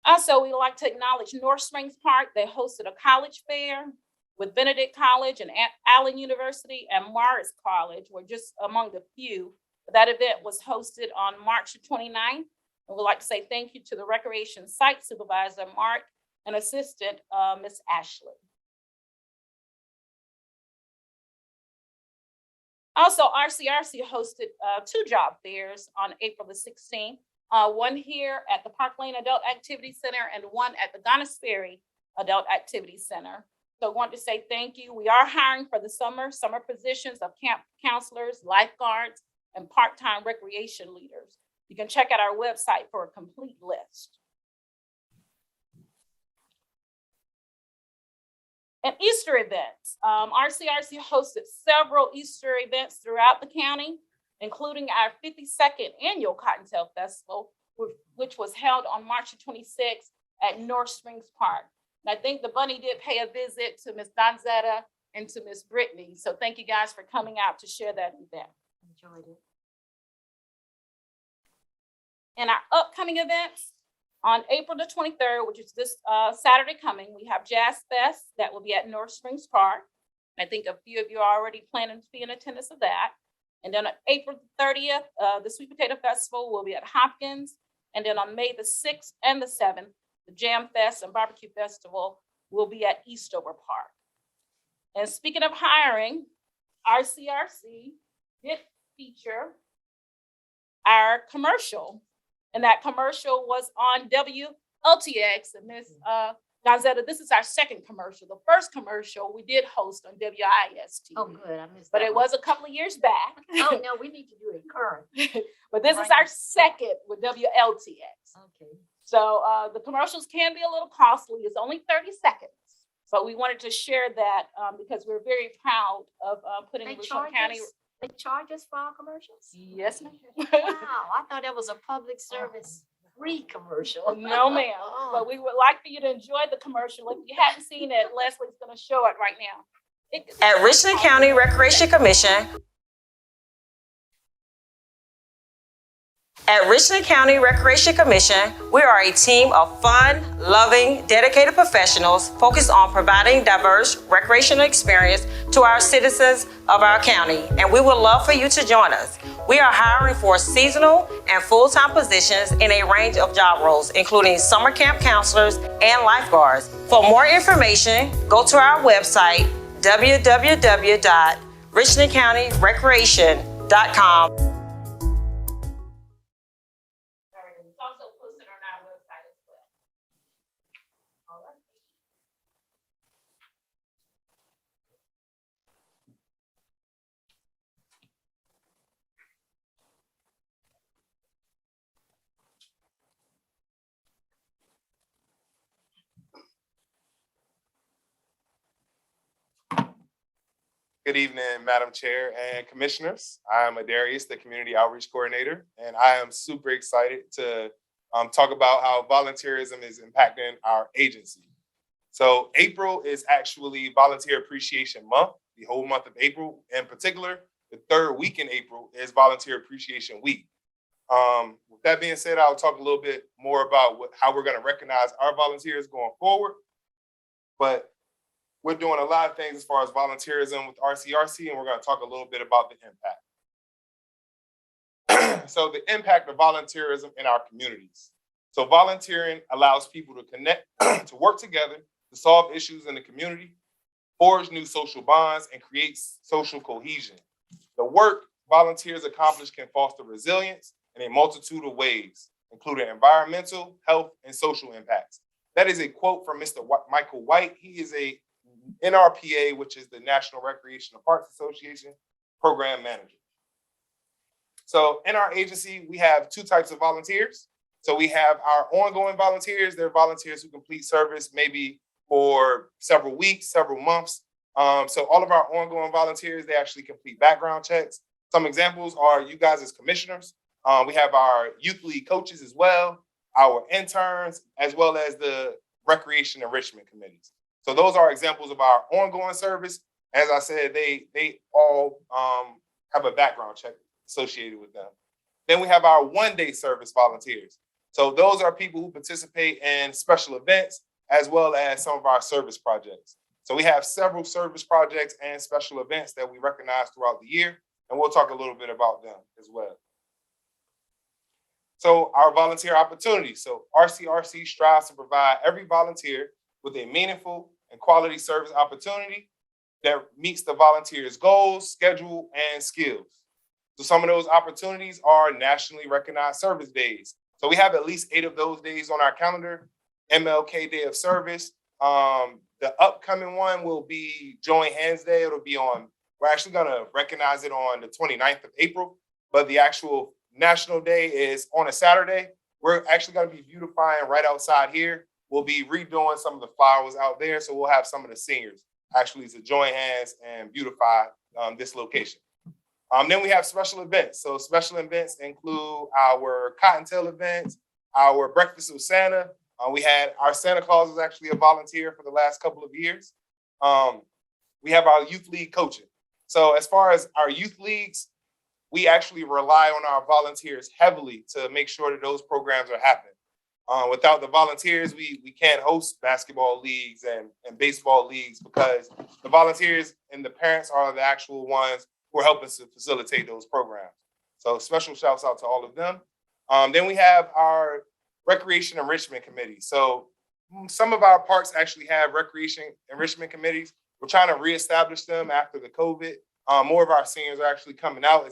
Speaker 11: Also, we'd like to acknowledge North Springs Park. They hosted a college fair with Benedict College and Allen University and Morris College were just among the few. That event was hosted on March 29th. And we'd like to say thank you to the Recreation Site Supervisor, Mark, and Assistant, Ms. Ashley. Also, Rcrc hosted 2 job fairs on April the 16th. One here at the Park Lane Adult Activity Center and one at the Gonis Ferry Adult Activity Center. So I want to say thank you. We are hiring for the summer positions of camp counselors, lifeguards, and part-time recreation leaders. You can check out our website for a complete list. And Easter events. RCRC hosted several Easter events throughout the county, including our 52nd annual Cottontail Festival, which was held on March 26th at North Springs Park. And I think the bunny did pay a visit to Miss Donzetta and to Miss Brittany. So thank you guys for coming out to share that event.
Speaker 10: Enjoyed it.
Speaker 11: And our upcoming events, on April the 23rd, which is this Saturday coming, we have Jazz Fest that will be at North Springs Park. I think a few of you are already planning to be in attendance of that. And then on April 30th, the Sweet Potato Festival will be at Hopkins. And then on May the 6th and the 7th, the Jam Fest and Barbecue Festival will be at Eastover Park. And speaking of hiring, RCRC did feature our commercial. And that commercial was on WLTX. And Ms. Donzetta, this is our second commercial. The first commercial we did host on WIST.
Speaker 10: Oh, good, I missed that.
Speaker 11: But it was a couple of years back.
Speaker 10: Oh, no, we need to do it current.
Speaker 11: But this is our second with WLTX.
Speaker 10: Okay.
Speaker 11: So the commercials can be a little costly. It's only 30 seconds. But we wanted to share that because we're very proud of putting Richland County.
Speaker 10: They charge us for our commercials?
Speaker 11: Yes, ma'am.
Speaker 10: Wow, I thought that was a public service free commercial.
Speaker 11: No, ma'am. But we would like for you to enjoy the commercial. If you haven't seen it, Leslie's going to show it right now.
Speaker 12: At Richland County Recreation Commission, At Richland County Recreation Commission, we are a team of fun, loving, dedicated professionals focused on providing diverse recreational experience to our citizens of our county, and we would love for you to join us. We are hiring for seasonal and full-time positions in a range of job roles, including summer camp counselors and lifeguards. For more information, go to our website, www.richlandcountyrecreation.com.
Speaker 11: It's also posted on our website as well. All right.
Speaker 13: Good evening, Madam Chair and Commissioners. I am Adarius, the Community Outreach Coordinator, and I am super excited to talk about how volunteerism is impacting our agency. So April is actually Volunteer Appreciation Month. The whole month of April, in particular, the third week in April is Volunteer Appreciation Week. With that being said, I'll talk a little bit more about how we're going to recognize our volunteers going forward. But we're doing a lot of things as far as volunteerism with RCRC, and we're going to talk a little bit about the impact. So the impact of volunteerism in our communities. So volunteering allows people to connect, to work together, to solve issues in the community, forge new social bonds, and create social cohesion. The work volunteers accomplish can foster resilience in a multitude of ways, including environmental, health, and social impacts. That is a quote from Mr. Michael White. He is a NRPA, which is the National Recreation and Parks Association program manager. So in our agency, we have two types of volunteers. So we have our ongoing volunteers. They're volunteers who complete service maybe for several weeks, several months. So all of our ongoing volunteers, they actually complete background checks. Some examples are you guys as commissioners. We have our youth league coaches as well, our interns, as well as the recreation enrichment committees. So those are examples of our ongoing service. As I said, they all have a background check associated with them. Then we have our one-day service volunteers. So those are people who participate in special events, as well as some of our service projects. So we have several service projects and special events that we recognize throughout the year, and we'll talk a little bit about them as well. So our volunteer opportunities. So RCRC strives to provide every volunteer with a meaningful and quality service opportunity that meets the volunteer's goals, schedule, and skills. So some of those opportunities are nationally recognized service days. So we have at least 8 of those days on our calendar: MLK Day of Service, The upcoming one will be Join Hands Day. We're actually gonna recognize it on the 29th of April, but the actual national day is on a Saturday. We're actually gonna be beautifying right outside here. We'll be redoing some of the flowers out there. So we'll have some of the seniors actually to join hands and beautify this location. Then we have special events. So special events include our Cottontail events, our Breakfast with Santa. We had our Santa Claus was actually a volunteer for the last couple of years. We have our youth league coaching. So as far as our youth leagues, we actually rely on our volunteers heavily to make sure that those programs are happening. Without the volunteers, we can't host basketball leagues and baseball leagues because the volunteers and the parents are the actual ones who are helping to facilitate those programs. So special shouts out to all of them. Then we have our Recreation Enrichment Committee. So some of our parks actually have Recreation Enrichment Committees. We're trying to reestablish them after the COVID. More of our seniors are actually coming out.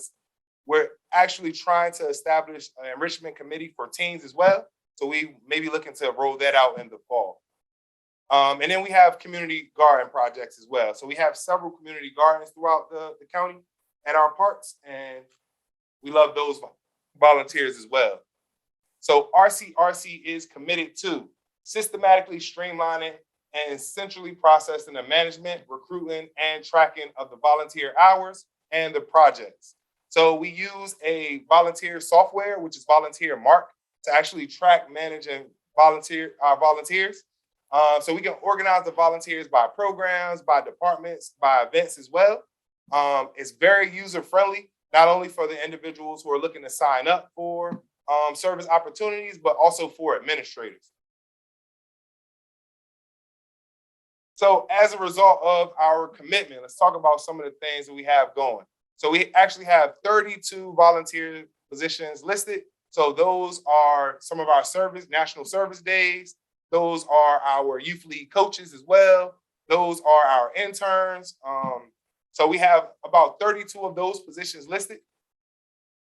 Speaker 13: We're actually trying to establish an enrichment committee for teens as well. So we may be looking to roll that out in the fall. And then we have community garden projects as well. So we have several community gardens throughout the county at our parks, and we love those volunteers as well. So Rcrc is committed to systematically streamlining and centrally processing the management, recruiting, and tracking of the volunteer hours and the projects. So we use a volunteer software, which is Volunteer Mark, to actually track, manage, and our volunteers. So we can organize the volunteers by programs, by departments, by events as well. It's very user-friendly, not only for the individuals who are looking to sign up for service opportunities, but also for administrators. So as a result of our commitment, let's talk about some of the things that we have going. So we actually have 32 volunteer positions listed. So those are some of our national service days. Those are our youth league coaches as well. Those are our interns. So we have about 32 of those positions listed.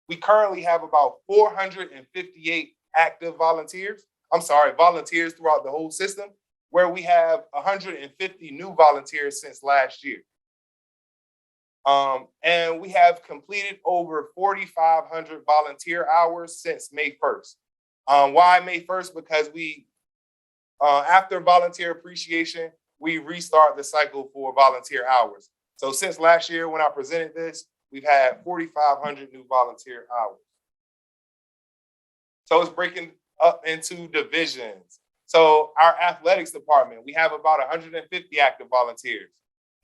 Speaker 13: We currently have about 458 active volunteers throughout the whole system, where we have 150 new volunteers since last year. And we have completed over 4,500 volunteer hours since May 1st. Why May 1st? Because after volunteer appreciation, we restart the cycle for volunteer hours. So since last year when I presented this, we've had 4,500 new volunteer hours. So it's breaking up into divisions. So our athletics department, we have about 150 active volunteers,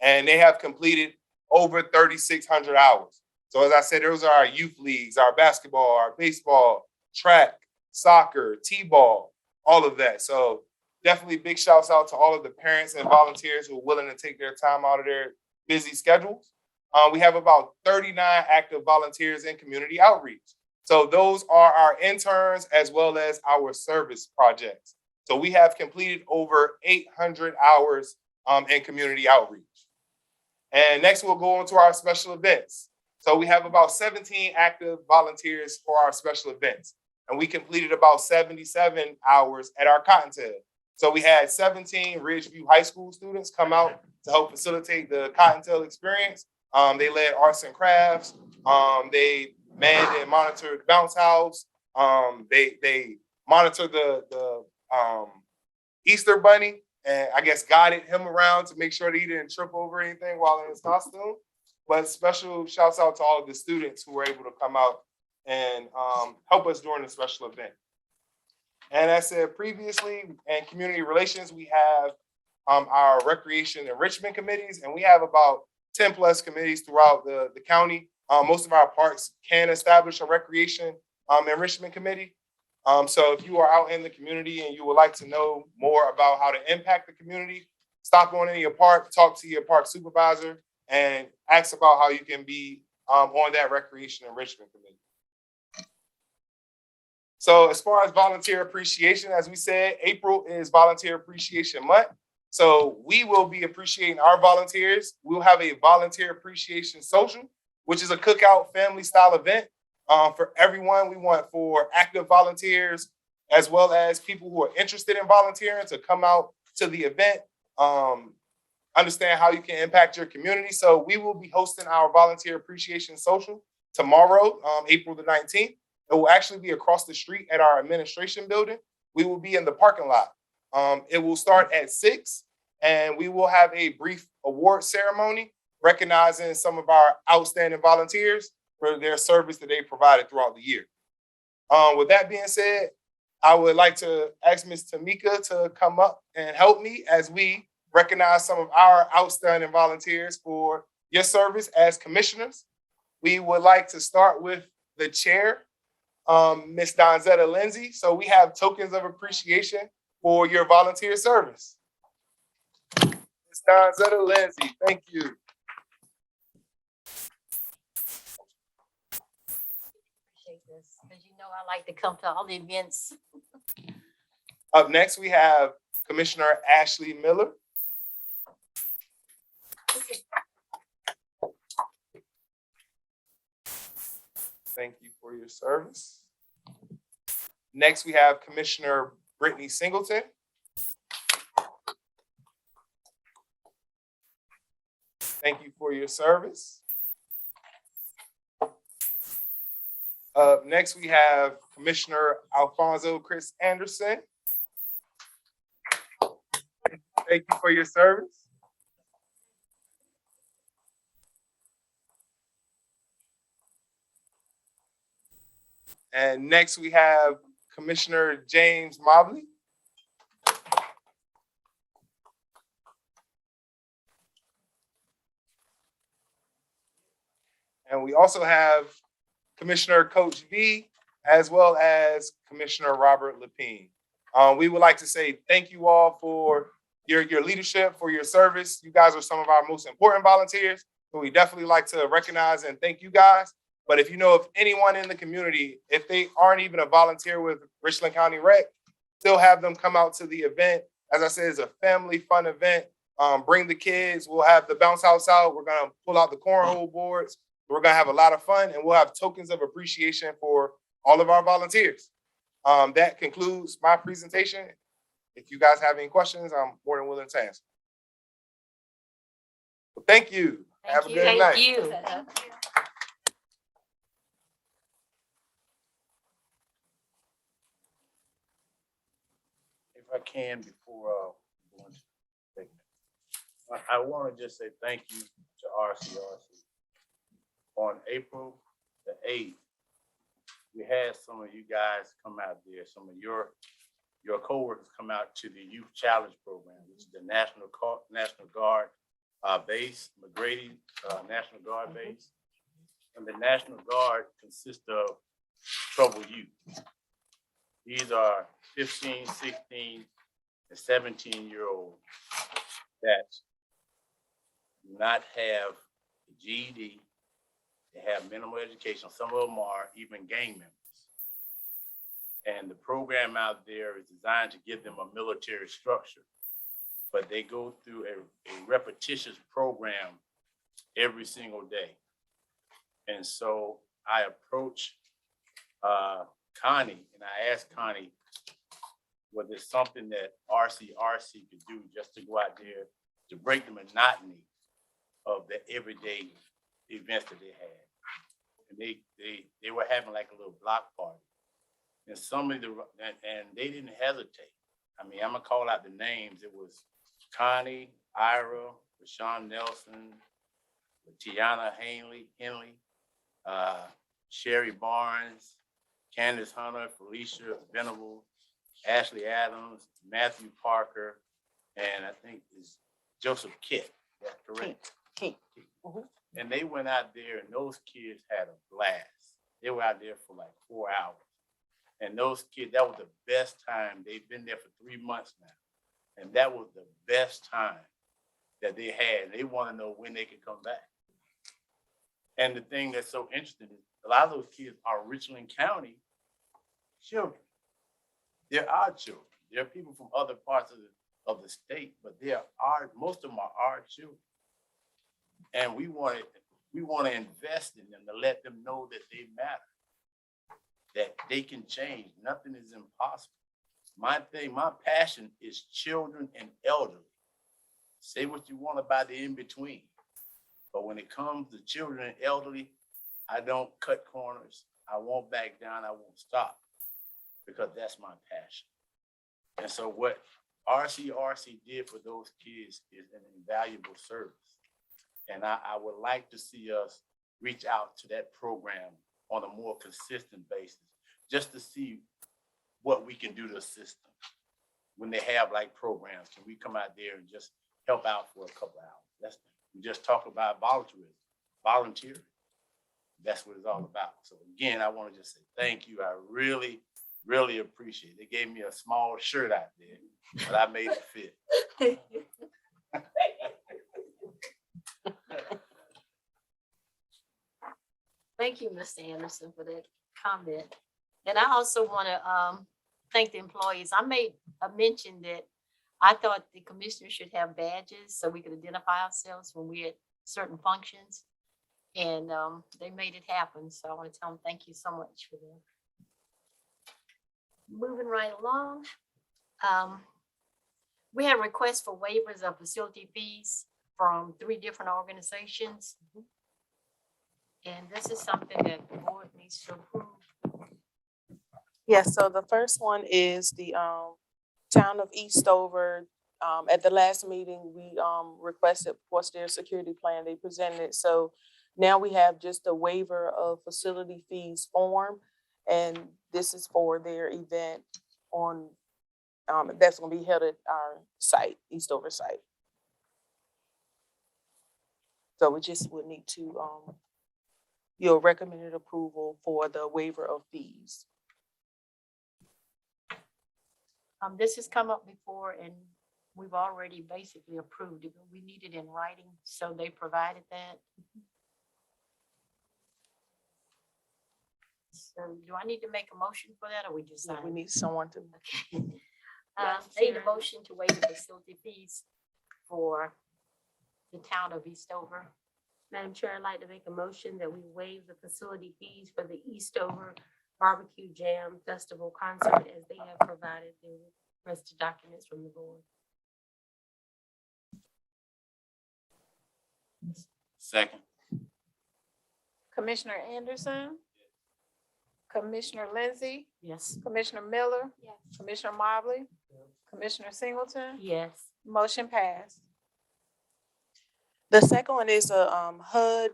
Speaker 13: and they have completed over 3,600 hours. So as I said, those are our youth leagues, our basketball, our baseball, track, soccer, t-ball, all of that. So definitely big shouts out to all of the parents and volunteers who are willing to take their time out of their busy schedules. We have about 39 active volunteers in community outreach. So those are our interns as well as our service projects. So we have completed over 800 hours in community outreach. And next we'll go on to our special events. So we have about 17 active volunteers for our special events. And we completed about 77 hours at our Cottontail. So we had 17 Ridgeview High School students come out to help facilitate the Cottontail experience. They led arts and crafts. They manned and monitored the bounce house. They monitored the Easter Bunny, and I guess guided him around to make sure that he didn't trip over anything while in his costume. But special shouts out to all of the students who were able to come out and help us during the special event. And as I said previously, in community relations, we have our recreation enrichment committees, and we have about 10 plus committees throughout the county. Most of our parks can establish a recreation enrichment committee. So if you are out in the community and you would like to know more about how to impact the community, stop on in your park, talk to your park supervisor, and ask about how you can be on that recreation enrichment committee. So as far as volunteer appreciation, as we said, April is Volunteer Appreciation Month. So we will be appreciating our volunteers. We'll have a volunteer appreciation social, which is a cookout family style event for everyone. We want for active volunteers, as well as people who are interested in volunteering, to come out to the event, understand how you can impact your community. So we will be hosting our volunteer appreciation social tomorrow, April the 19th. It will actually be across the street at our administration building. We will be in the parking lot. It will start at 6, and we will have a brief award ceremony recognizing some of our outstanding volunteers for their service that they provided throughout the year. With that being said, I would like to ask Ms. Tamika to come up and help me as we recognize some of our outstanding volunteers for your service as commissioners. We would like to start with the chair, Ms. Donzetta Lindsay. So we have tokens of appreciation for your volunteer service. Ms. Donzetta Lindsay, thank you.
Speaker 10: Because you know I like to come to all the events.
Speaker 13: Up next, we have Commissioner Ashley Miller. Thank you for your service. Next, we have Commissioner Brittany Singleton. Thank you for your service. Next, we have Commissioner Alfonso Chris Anderson. Thank you for your service. And next, we have Commissioner James Mobley. And we also have Commissioner Coach V, as well as Commissioner Robert Lepine. We would like to say thank you all for your leadership, for your service. You guys are some of our most important volunteers, so we definitely like to recognize and thank you guys. But if you know of anyone in the community, if they aren't even a volunteer with Richland County Rec, still have them come out to the event. As I said, it's a family fun event. Bring the kids. We'll have the bounce house out. We're gonna pull out the cornhole boards. We're gonna have a lot of fun, and we'll have tokens of appreciation for all of our volunteers. That concludes my presentation. If you guys have any questions, I'm more than willing to answer. Well, thank you. Have a good night.
Speaker 10: Thank you.
Speaker 14: If I can, before going to the segment, I want to just say thank you to RCRC. On April the 8th, we had some of you guys come out there, some of your coworkers come out to the Youth Challenge Program, which is the National Guard base, McGrady National Guard base. And the National Guard consists of troubled youth. These are 15, 16, and 17-year-olds that do not have a GED. They have minimal education. Some of them are even gang members. And the program out there is designed to give them a military structure, but they go through a repetitious program every single day. And so I approached Connie, and I asked Connie, was there something that RCRC could do just to go out there to break the monotony of the everyday events that they had? And they were having like a little block party. And and they didn't hesitate. I mean, I'm gonna call out the names. It was Connie, Ira, Rashawn Nelson, Tiana Henley, Sherry Barnes, Candace Hunter, Felicia Venable, Ashley Adams, Matthew Parker, and I think it's Joseph Kitt. That's correct.
Speaker 9: Kate.
Speaker 14: And they went out there, and those kids had a blast. They were out there for like 4 hours. And those kids, that was the best time. They've been there for 3 months now. And that was the best time that they had. They want to know when they can come back. And the thing that's so interesting is a lot of those kids are Richland County children. They're our children. They're people from other parts of the state, but most of them are our children. And we want to invest in them to let them know that they matter, that they can change. Nothing is impossible. My thing, my passion is children and elderly. Say what you want about the in-between. But when it comes to children and elderly, I don't cut corners. I won't back down. I won't stop because that's my passion. And so what Rcrc did for those kids is an invaluable service. And I would like to see us reach out to that program on a more consistent basis, just to see what we can do to assist them. When they have like programs, can we come out there and just help out for a couple hours? We just talk about volunteering. That's what it's all about. So again, I want to just say thank you. I really, really appreciate it. They gave me a small shirt out there, but I made it fit.
Speaker 10: Thank you, Mr. Anderson, for that comment. And I also want to thank the employees. I made a mention that I thought the commissioners should have badges so we could identify ourselves when we're at certain functions. And they made it happen. So I want to tell them thank you so much for that. Moving right along. We have requests for waivers of facility fees from 3 different organizations. And this is something that the board needs to approve.
Speaker 9: Yes, so the first one is the town of Eastover. At the last meeting, we requested, of course, their security plan. They presented it. So now we have just a waiver of facility fees form. And this is for their event on, that's gonna be held at our site, Eastover site. So we just would need to, your recommended approval for the waiver of fees.
Speaker 10: This has come up before and we've already basically approved it, but we need it in writing, so they provided that. So do I need to make a motion for that, or we just?
Speaker 9: We need someone to.
Speaker 10: Okay. I need a motion to waive the facility fees for the town of Eastover.
Speaker 4: Madam Chair, I'd like to make a motion that we waive the facility fees for the Eastover Barbecue Jam Festival concert as they have provided the rest of documents from the board.
Speaker 14: Second.
Speaker 7: Commissioner Anderson? Commissioner Lindsey?
Speaker 10: Yes.
Speaker 7: Commissioner Miller?
Speaker 3: Yes.
Speaker 7: Commissioner Mobley? Commissioner Singleton?
Speaker 10: Yes.
Speaker 7: Motion passed.
Speaker 9: The second one is a HUD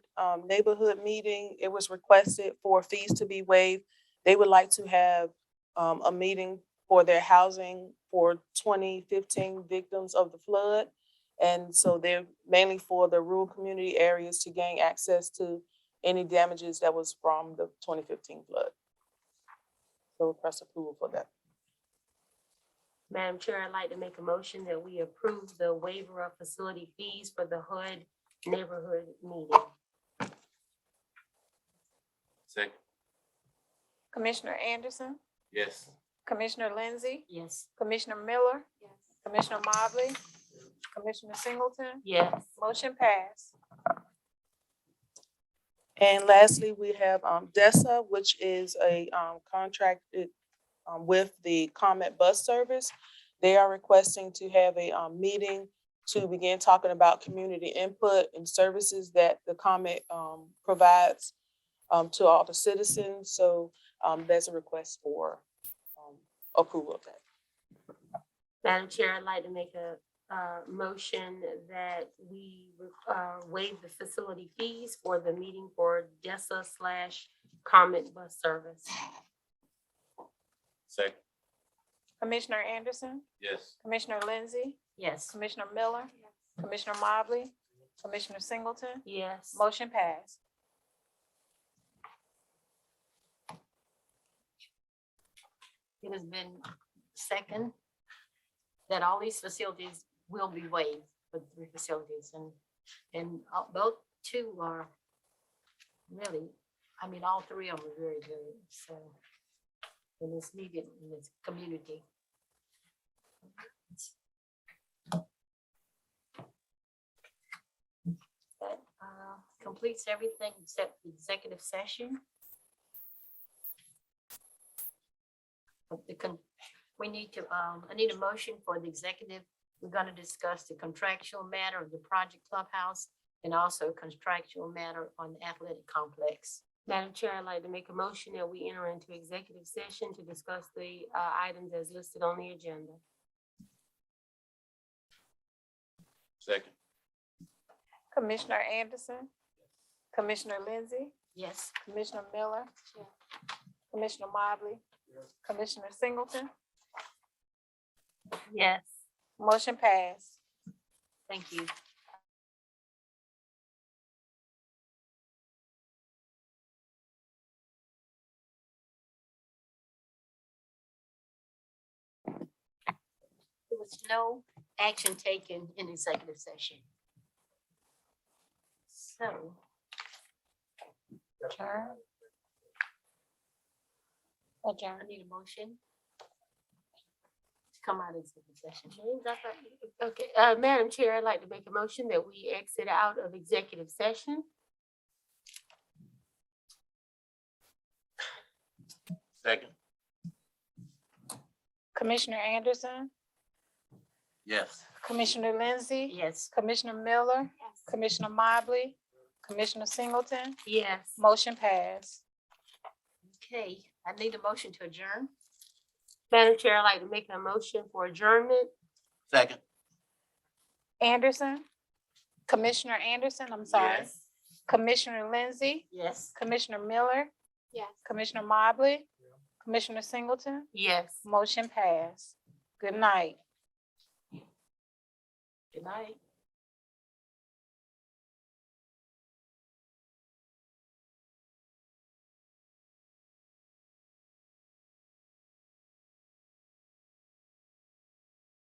Speaker 9: Neighborhood Meeting. It was requested for fees to be waived. They would like to have a meeting for their housing for 2015 victims of the flood. And so they're mainly for the rural community areas to gain access to any damages that was from the 2015 flood. So request approval for that.
Speaker 4: Madam Chair, I'd like to make a motion that we approve the waiver of facility fees for the Hud Neighborhood Meeting.
Speaker 14: Second.
Speaker 7: Commissioner Anderson?
Speaker 14: Yes.
Speaker 7: Commissioner Lindsey?
Speaker 10: Yes.
Speaker 7: Commissioner Miller?
Speaker 3: Yes.
Speaker 7: Commissioner Mobley? Commissioner Singleton?
Speaker 10: Yes.
Speaker 7: Motion passed.
Speaker 9: And lastly, we have DESA, which is a contracted with the Comet bus service. They are requesting to have a meeting to begin talking about community input and services that the Comet provides to all the citizens. So there's a request for approval of that.
Speaker 4: Madam Chair, I'd like to make a motion that we waive the facility fees for the meeting for DESA/Comet bus service.
Speaker 14: Second.
Speaker 7: Commissioner Anderson?
Speaker 14: Yes.
Speaker 7: Commissioner Lindsey?
Speaker 10: Yes.
Speaker 7: Commissioner Miller? Commissioner Mobley? Commissioner Singleton?
Speaker 10: Yes.
Speaker 7: Motion passed.
Speaker 10: It has been second that all these facilities will be waived for the 3 facilities, and both 2 are really, I mean, all 3 of them are very good. So, and it's needed in this community. That completes everything except the executive session. We need to, I need a motion for the executive. We're gonna discuss the contractual matter of the project clubhouse and also contractual matter on the athletic complex. Madam Chair, I'd like to make a motion that we enter into executive session to discuss the items as listed on the agenda.
Speaker 14: Second.
Speaker 7: Commissioner Anderson, Commissioner Lindsey,
Speaker 10: Yes.
Speaker 7: Commissioner Miller, Commissioner Mobley, Commissioner Singleton,
Speaker 10: Yes.
Speaker 7: motion passed.
Speaker 10: Thank you. There was no action taken in executive session. So.
Speaker 7: Adjourn.
Speaker 10: I
Speaker 7: Adjourn.
Speaker 10: need a motion. To come out of executive session. Okay, Madam Chair, I'd like to make a motion that we exit out of executive session.
Speaker 14: Second.
Speaker 7: Commissioner Anderson,
Speaker 14: Yes.
Speaker 7: Commissioner Lindsey,
Speaker 10: Yes.
Speaker 7: Commissioner Miller, Commissioner Mobley, Commissioner Singleton,
Speaker 10: Yes.
Speaker 7: motion passed.
Speaker 10: Okay, I need a motion to adjourn. Madam Chair, I'd like to make a motion for adjournment.
Speaker 14: Second.
Speaker 7: Anderson, Commissioner Anderson, I'm sorry.
Speaker 10: Yes.
Speaker 7: Commissioner Lindsey,
Speaker 10: Yes.
Speaker 7: Commissioner Miller,
Speaker 10: Yes.
Speaker 7: Commissioner Mobley, Commissioner Singleton,
Speaker 10: Yes.
Speaker 7: motion passed. Good night.
Speaker 10: Good night.